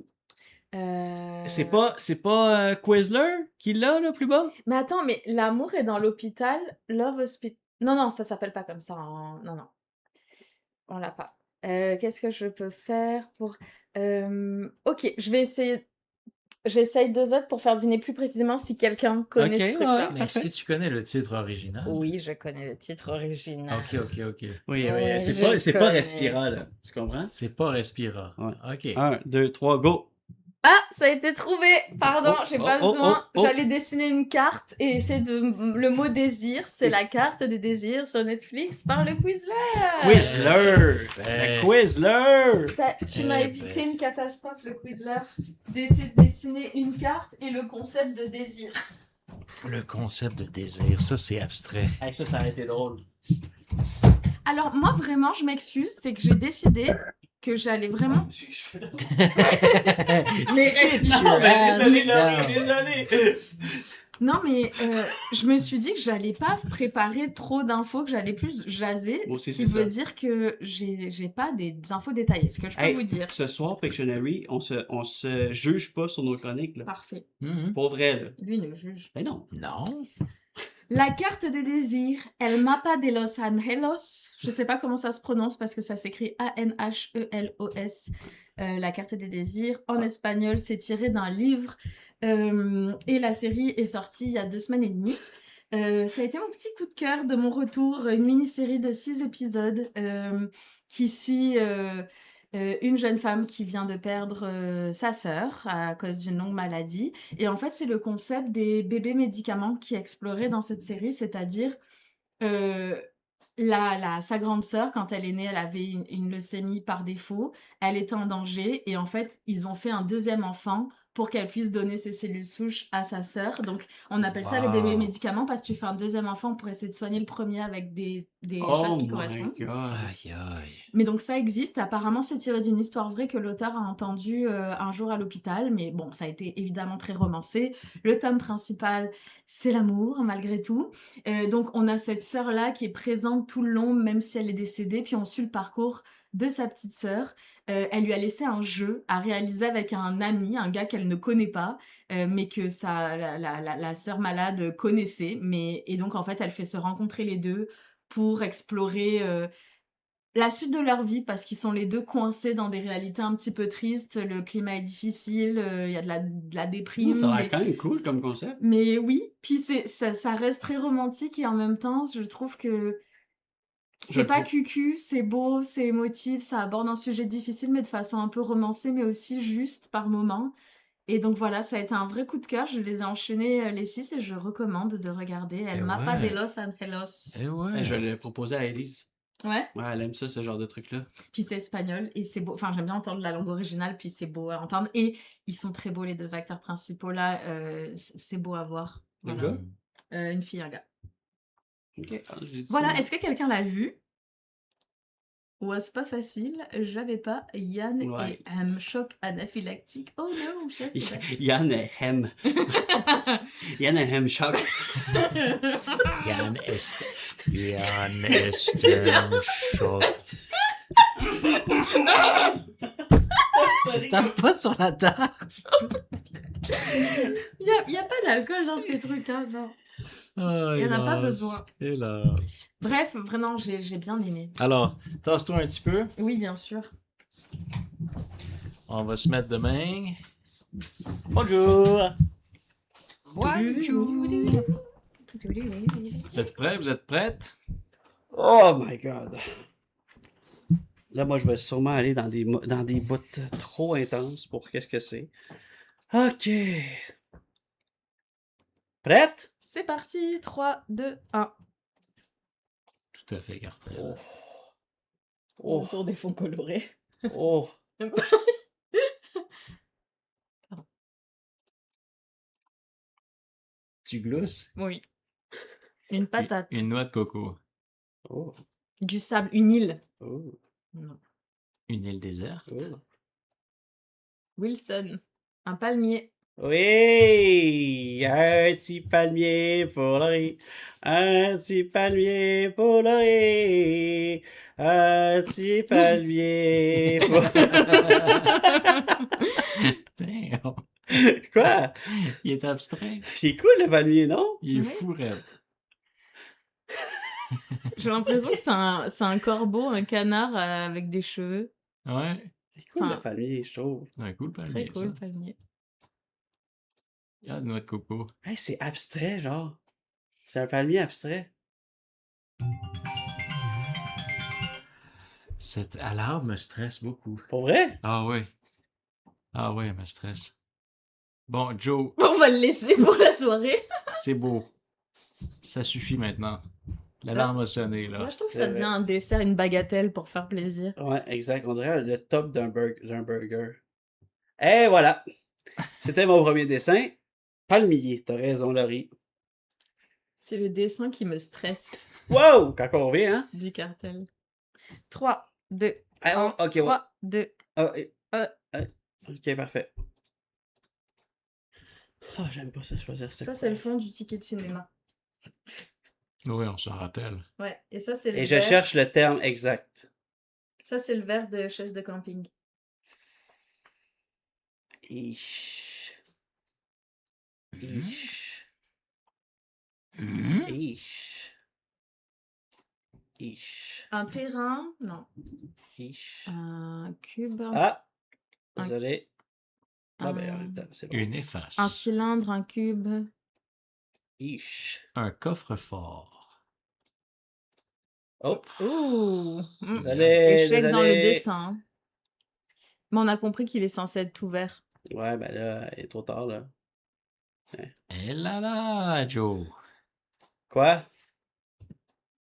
C'est pas Quizler qui l'a, là, plus bas? Mais attends, mais l'amour est dans l'hôpital, Love Hospital. Non, non, ça s'appelle pas comme ça. Non, non. On l'a pas. Qu'est-ce que je peux faire pour. Ok, je vais essayer. J'essaye 2 autres pour faire deviner plus précisément si quelqu'un connaît Ok, ce truc-là. Mais est-ce que tu connais le titre original? Oui, je connais le titre original. Ok. Oui, Ouais, c'est je pas connais. Respira, là. Tu comprends? C'est pas Respira. Ouais. Ok. 1, 2, 3, go! Ah, ça a été trouvé. Pardon, j'ai pas besoin. oh. J'allais dessiner une carte et essayer de le mot désir. C'est la carte des désirs sur Netflix par le Quizler. Quizler! Ben. La Quizler! Tu m'as Eh évité ben. une catastrophe, le Quizler. D'essayer de dessiner une carte et le concept de désir. Le concept de désir, ça c'est abstrait. Hey, ça aurait été drôle. Alors, moi, vraiment, je m'excuse. C'est que j'ai décidé que j'allais vraiment. Mais Non, mais désolé, Laurie, désolé! Non, mais je me suis dit que j'allais pas préparer trop d'infos, que j'allais plus jaser. Moi aussi, ce qui c'est veut ça. dire que j'ai pas des infos détaillées. Ce que je peux Hey, vous dire. Ce soir, Pictionary, on se juge pas sur nos chroniques, là. Parfait. Pour vrai, là. Lui ne juge. Ben non. Non. La carte des désirs, El Mapa de los Angelos. Je sais pas comment ça se prononce parce que ça s'écrit A-N-H-E-L-O-S. La carte des désirs. En espagnol, c'est tiré d'un livre. Et la série est sortie il y a 2 semaines et demie. Ça a été mon petit coup de cœur de mon retour. Une mini-série de 6 épisodes qui suit une jeune femme qui vient de perdre sa sœur à cause d'une longue maladie. Et en fait, c'est le concept des bébés médicaments qui est exploré dans cette série, c'est-à-dire sa grande sœur, quand elle est née, elle avait une leucémie par défaut, elle était en danger, et en fait, ils ont fait un 2e enfant pour qu'elle puisse donner ses cellules souches à sa sœur. Donc, on appelle ça les bébés médicaments parce que tu fais un deuxième enfant pour essayer de soigner le premier avec des choses qui correspondent. God. Aïe, aïe. Mais donc, ça existe. Apparemment, c'est tiré d'une histoire vraie que l'auteur a entendue un jour à l'hôpital. Mais bon, ça a été évidemment très romancé. Le thème principal, c'est l'amour, malgré tout. Donc, on a cette sœur-là qui est présente tout le long, même si elle est décédée. Puis, on suit le parcours de sa petite sœur. Elle lui a laissé un jeu à réaliser avec un ami, un gars qu'elle ne connaît pas, mais que la sœur malade connaissait. Et donc, en fait, elle fait se rencontrer les deux pour explorer la suite de leur vie, parce qu'ils sont les deux coincés dans des réalités un petit peu tristes. Le climat est difficile, il y a de la déprime. Ça a l'air quand même cool comme concept. Mais oui, puis ça reste très romantique et en même temps, je trouve que c'est pas cucu, c'est beau, c'est émotif, ça aborde un sujet difficile mais de façon un peu romancée mais aussi juste par moments. Et donc voilà, ça a été un vrai coup de cœur, je les ai enchaînés les 6 et je recommande de regarder El Mapa de Los Angelos. Eh ouais. Je vais le proposer à Elise. Ouais. Ouais, elle aime ça, ce genre de truc-là. Puis c'est espagnol et c'est beau. Enfin, j'aime bien entendre la langue originale, puis c'est beau à entendre. Et ils sont très beaux, les deux acteurs principaux là. C'est beau à voir. Un Voilà. gars? Une fille, un gars. Ok. J'ai dit Voilà, ça. est-ce que quelqu'un l'a vu? Ouais, c'est pas facile. J'avais pas. Yann Ouais. et un choc anaphylactique. Oh non, je sais pas. Yann hem. Yann hem choc. Yann est un choc. Tape pas sur la table. Il y a pas d'alcool dans ces trucs, hein, non. Ah, Il y en a pas hélas, besoin. Hélas. Bref, vraiment, j'ai bien aimé. Alors, tasse-toi un petit peu. Oui, bien sûr. On va se mettre de main. Bonjour. Bonjour. Vous êtes prêts? Vous êtes prêtes? Oh my god. Là, moi, je vais sûrement aller dans des bouts trop intenses pour qu'est-ce que c'est. Ok. Prête? C'est parti, 3, 2, 1. Tout à fait, Cartel. Oh. Autour des fonds colorés. Oh. Tu glousses? Oui. Une patate. Une noix de coco. Oh. Du sable, une île. Oh. Non. Une île déserte. Oh. Wilson. Un palmier. Oui, un petit palmier pour Laurie, un petit palmier pour Laurie, un petit palmier pour... Damn. Quoi? Il est abstrait. C'est cool le palmier, non? Il est Oui. fou, raide. J'ai l'impression que c'est un corbeau, un canard avec des cheveux. Ouais. C'est cool Enfin, le palmier, je trouve. C'est un cool palmier, Très cool, ça. palmier. Regarde, noix de coco. Hey, c'est abstrait, genre. C'est un palmier abstrait. Cette alarme me stresse beaucoup. Pour vrai? Ah ouais. Ah ouais, elle me stresse. Bon, Joe, On va le laisser pour la soirée. c'est beau. Ça suffit maintenant. L'alarme a sonné, là. Moi, je trouve que C'est ça vrai. devient un dessert, une bagatelle pour faire plaisir. Ouais, exact. On dirait le top d'un burger. Et voilà. C'était mon premier dessin. Palmier, t'as raison, Laurie. C'est le dessin qui me stresse, Wow! Quand on revient, hein? dit Cartel. 3, 2, Ah, 1. ok, ouais. 3, 2. Ok, parfait. Oh, j'aime pas ça choisir ça. Ça, c'est le fond du ticket de cinéma. Oui, on s'en rappelle. Ouais, et ça, c'est le Et je verre. cherche le terme exact. Ça, c'est le verre de chaise de camping. Ish. Mhm. Ish. Mhm. Ish. Ish. Un terrain, non. Ish. Un cube. Ah! Un- Désolé. Ah, ben, en un- même temps, c'est bon. Une efface. Un cylindre, un cube. Ish. Un coffre-fort. Oh! Ouh! Désolé, Échec dans le désolé. dessin. Mais on a compris qu'il est censé être tout vert. Ouais, ben là, il est trop tard, là. Eh là là, Joe. Quoi?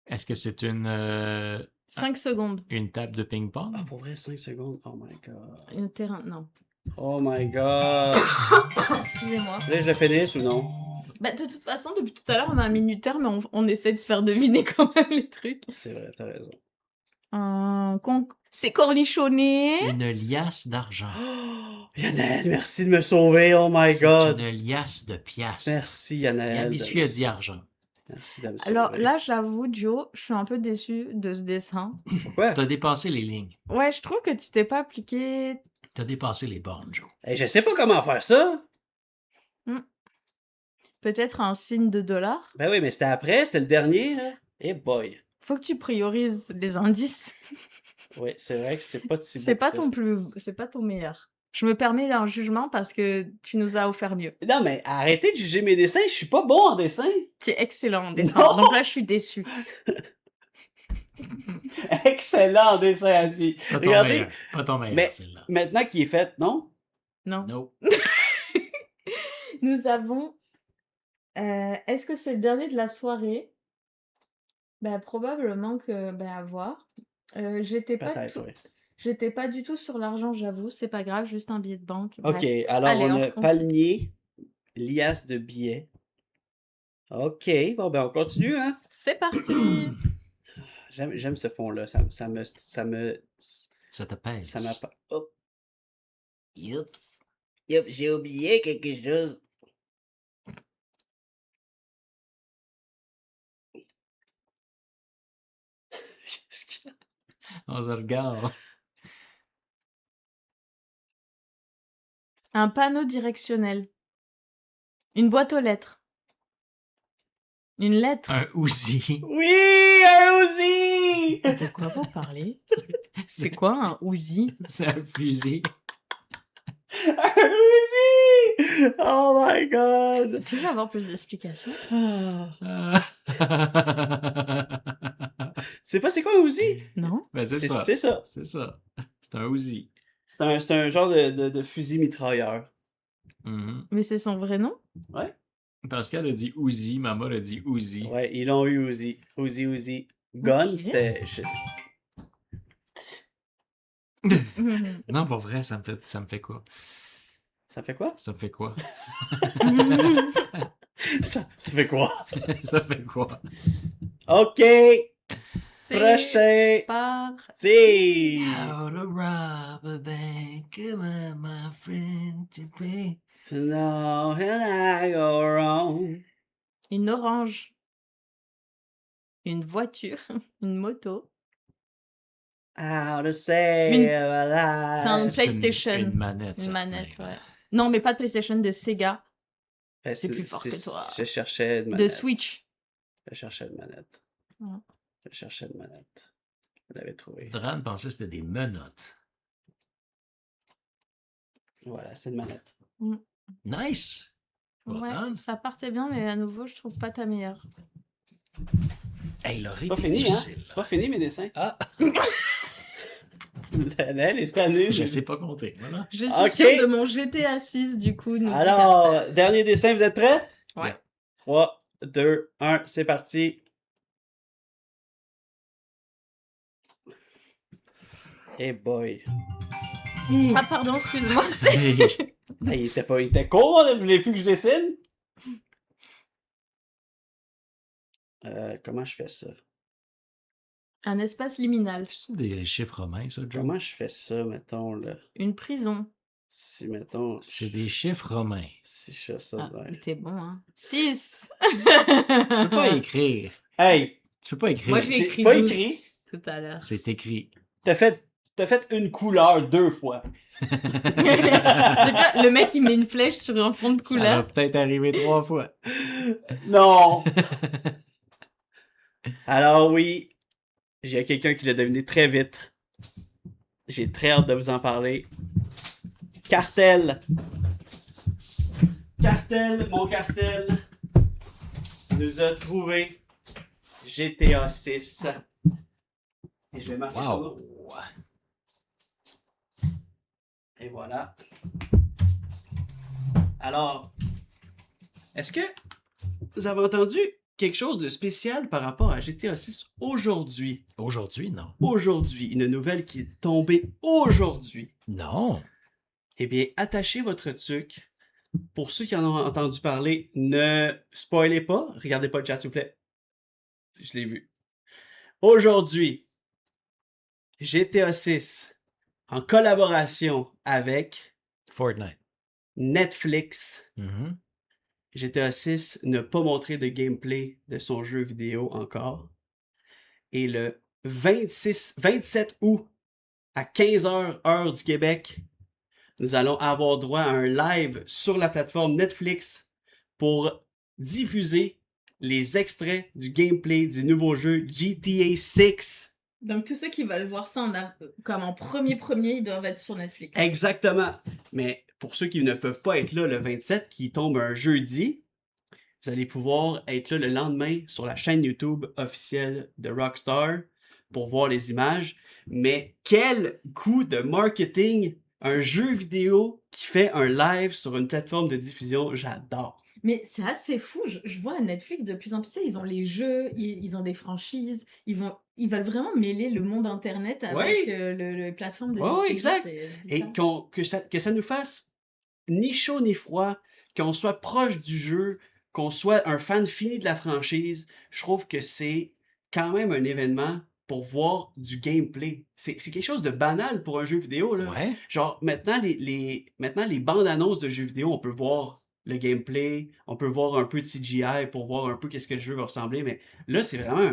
Est-ce que c'est une 5 secondes. table de ping-pong? Ah, pour vrai, 5 secondes? Oh my god. Un terrain, non. Oh my god. Excusez-moi. Là, je le finisse ou non? Bah, de toute façon, depuis tout à l'heure, on a un minuteur, mais on essaie de se faire deviner quand même les trucs. C'est vrai, t'as raison. C'est cornichonné. Une liasse d'argent. Oh, Yannel, merci de me sauver, oh my god. C'est une liasse de piastres. Merci Yannel. Gabi a dit argent. Merci de me sauver. Alors là, j'avoue, Joe, je suis un peu déçue de ce dessin. Pourquoi? T'as dépassé les lignes. Ouais, je trouve que tu t'es pas appliqué. T'as dépassé les bornes, Joe. Hey, je sais pas comment faire ça. Peut-être un signe de $. Ben oui, mais c'était après, c'était le dernier, là. Eh boy. Faut que tu priorises les indices. Oui, c'est vrai que c'est pas si C'est beau pas que ça. c'est pas ton meilleur. Je me permets un jugement parce que tu nous as offert mieux. Non, mais arrêtez de juger mes dessins, je suis pas bon en dessin. Tu es excellent en dessin. Non. Donc là, je suis déçue. Excellent en dessin, a dit. Pas ton Regardez, meilleur. Pas ton meilleur, mais- celle-là. maintenant qu'il est fait, non? Non. No. Nous avons. Est-ce que c'est le dernier de la soirée? Bah, probablement que. Bah, à voir. J'étais pas du tout sur l'argent, j'avoue. C'est pas grave, juste un billet de banque. Ok, Bref. alors Allez, on on a continue. palmier, liasse de billets. Ok, bon ben on continue, hein? C'est parti! J'aime ce fond-là, ça me... Ça te pèse. Ça m'a pas... Oh, Youps. j'ai oublié quelque chose. Qu'est-ce qu'il y a? On se regarde. Un panneau directionnel. Une boîte aux lettres. Une lettre. Un Uzi. Oui, un Uzi! De quoi vous parlez? C'est quoi un Uzi? C'est un fusil. Un Uzi! Oh my god! Puis-je avoir plus d'explications? Ah. Tu sais pas c'est quoi un Uzi? Non? Ben, c'est ça. C'est ça. C'est ça. C'est un Uzi. C'est un genre de fusil mitrailleur. Mhm. Mais c'est son vrai nom? Ouais. Pascal a dit Uzi, maman a dit Uzi. Ouais, ils l'ont eu Uzi. Uzi. Gun, Ok. c'était... Non, pour vrai, ça me fait quoi? Ça fait quoi? Ça me fait quoi? Ça fait quoi? Ça fait quoi? OK! C'est Prochain! parti. How to rob a bank, come on, my friend, to pay. No, and I go wrong. Une orange. Une voiture. Une moto. How to say Une- alive. C'est un Ça, PlayStation. Une manette. Une certain. manette, ouais. Non, mais pas de PlayStation, de Sega. Ben, c'est plus fort que toi. Je cherchais une De manette. Switch. Je cherchais une manette. Ouais. Je cherchais une manette. Je l'avais trouvé. Dran pensait que c'était des menottes. Voilà, c'est une manette. Nice! Well Ouais, done. ça partait bien, mais à nouveau, je trouve pas ta meilleure. Hey, Laurie, C'est pas t'es fini, hein? difficile. C'est pas fini, mes dessins. Ah, Elle est tannée. je sais pas compter. Voilà. Je suis Ok. sûre de mon GTA 6, du coup, nous dit Carter. Alors, dernier dessin, vous êtes prêts? Ouais. 3, 2, 1, c'est parti. Hey boy. Ah, pardon, excuse-moi. Hey, Hey, il était court, là, vous voulez plus que je dessine? Comment je fais ça? Un espace liminal. c'est des chiffres romains, ça, Joe? Comment je fais ça, mettons, là? Une prison. Si, mettons, C'est des chiffres romains. si je fais ça, Ah, ouais. mais t'es bon, hein. 6. Tu peux pas écrire. Hey! Tu peux pas écrire. Moi, j'ai C'est écrit pas 12. écrit. Tout à l'heure. C'est écrit. T'as fait une couleur 2 fois. C'est quoi? Le mec, il met une flèche sur un fond de Ça va couleur. peut-être arriver 3 fois. Non! Alors oui, j'ai quelqu'un qui l'a deviné très vite. J'ai très hâte de vous en parler. Cartel. Mon cartel nous a trouvé GTA 6. Et je vais marquer son nom. Wow. Et voilà. Alors, est-ce que vous avez entendu quelque chose de spécial par rapport à GTA 6 aujourd'hui? Aujourd'hui, non. Aujourd'hui, une nouvelle qui est tombée aujourd'hui. Non. eh bien, attachez votre tuque. Pour ceux qui en ont entendu parler, ne spoilez pas. Regardez pas le chat, s'il vous plaît. Je l'ai vu. Aujourd'hui, GTA 6, en collaboration avec Fortnite. Netflix. Mhm. GTA 6 n'a pas montré de gameplay de son jeu vidéo encore. Et le 27 août, à 15h, heure du Québec, nous allons avoir droit à un live sur la plateforme Netflix pour diffuser les extraits du gameplay du nouveau jeu GTA 6. Donc, tous ceux qui veulent voir ça comme en premier, ils doivent être sur Netflix. Exactement. Mais pour ceux qui ne peuvent pas être là le 27, qui tombe un jeudi, vous allez pouvoir être là le lendemain sur la chaîne YouTube officielle de Rockstar pour voir les images. Mais quel coup de marketing! Un jeu vidéo qui fait un live sur une plateforme de diffusion, j'adore. Mais c'est assez fou. Je vois à Netflix de plus en plus, ils ont les jeux, ils ont des franchises, ils veulent vraiment mêler le monde Internet avec les plateformes de diffusion. Exact. C'est Et bizarre. que ça nous fasse ni chaud ni froid, qu'on soit proche du jeu, qu'on soit un fan fini de la franchise, je trouve que c'est quand même un événement pour voir du gameplay. C'est quelque chose de banal pour un jeu vidéo, là. Ouais. Genre, maintenant, les bandes annonces de jeux vidéo, on peut voir le gameplay, on peut voir un peu de CGI pour voir un peu qu'est-ce que le jeu va ressembler, mais là, c'est vraiment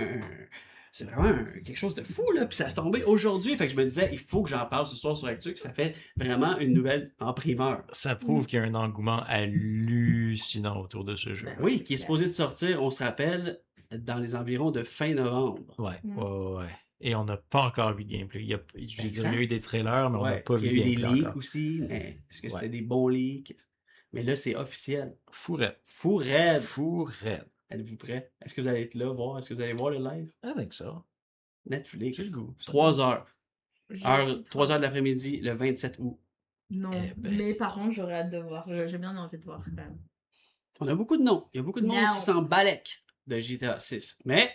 quelque chose de fou, là. Puis ça s'est tombé aujourd'hui, fait que je me disais, il faut que j'en parle ce soir sur Actu, que ça fait vraiment une nouvelle en primeur. Ça prouve qu'il y a un engouement hallucinant autour de ce jeu. Ben, Oui, c'est qui est clair. supposé de sortir, on se rappelle, dans les environs de fin novembre. Ouais, Mm. ouais. Et on n'a pas encore vu de gameplay. Je veux dire, il y a eu des trailers, mais on n'a Ouais, pas il y vu a de eu des gameplay leaks encore. aussi, mais est-ce que c'était Ouais. des bons leaks? Mais là, c'est officiel. Fou raide. Fou raide. Fou raide. Êtes-vous prêts? Est-ce que vous allez être là, voir? Est-ce que vous allez voir le live? I think so. Netflix. J'ai le goût. 3 heures. Jeudi 3 heures de l'après-midi, le 27 août. Non, Eh ben, mais dis par contre, j'aurais hâte de voir. J'ai bien envie de voir quand même. On a beaucoup de noms. Il y a beaucoup de monde Non. qui s'en balèque de GTA 6. Mais,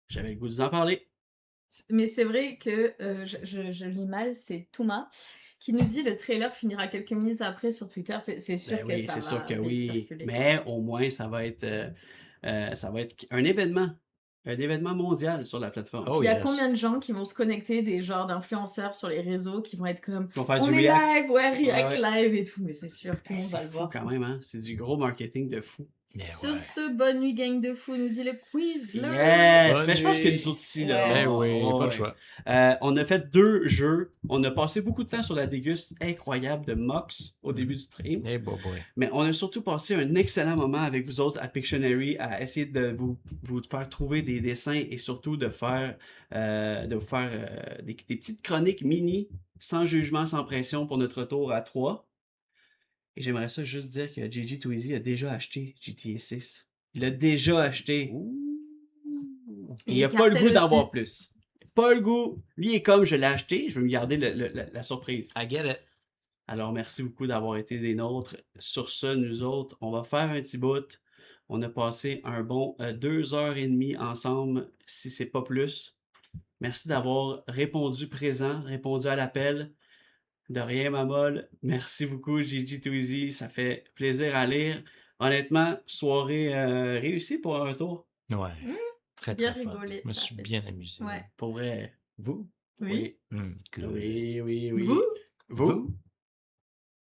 j'avais le goût de vous en parler. Mais c'est vrai que je lis mal, c'est Thomas qui nous dit le trailer finira quelques minutes après sur Twitter. C'est sûr Ben que oui, ça c'est va sûr que vite oui. circuler. Mais au moins, ça va être un événement. Un événement mondial sur la plateforme. Oh, Puis il y a yes. combien de gens qui vont se connecter, des genres d'influenceurs sur les réseaux qui vont être comme Ils vont faire on du est react. live, ouais, react Ouais. live et tout. Mais c'est sûr, tout le monde va C'est le fou voir. quand même, hein? C'est du gros marketing de fou. Yeah, Sur ouais. ce, bonne nuit, gang de fous, nous dit le quiz. Yes! Bonne Mais je pense que nuit. nous autres ici, là. Ouais. Eh oui, pas ouais. le choix. On a fait 2 jeux. On a passé beaucoup de temps sur la déguste incroyable de Mox au début du stream. Eh boy. Mais on a surtout passé un excellent moment avec vous autres à Pictionary, à essayer de vous faire trouver des dessins et surtout de faire des petites chroniques mini, sans jugement, sans pression pour notre tour à 3. Et j'aimerais ça juste dire que JG Tweezy a déjà acheté GTA 6. Il l'a déjà acheté. Et il a pas le goût d'en voir plus. Pas le goût. Lui il est comme je l'ai acheté, je veux me garder la surprise. I get it. Alors merci beaucoup d'avoir été des nôtres. Sur ce, nous autres, on va faire un petit bout. On a passé un bon 2h30 ensemble, si c'est pas plus. Merci d'avoir répondu présent, répondu à l'appel. De rien, ma molle. Merci beaucoup, Gigi Tweezy. Ça fait plaisir à lire. Honnêtement, soirée réussie pour un retour. Ouais. Très, Bien très fun. rigolé, Je me ça suis fait bien amusé. Ouais. Pour vrai. Vous? Oui. Good. Oui. Vous? Vous?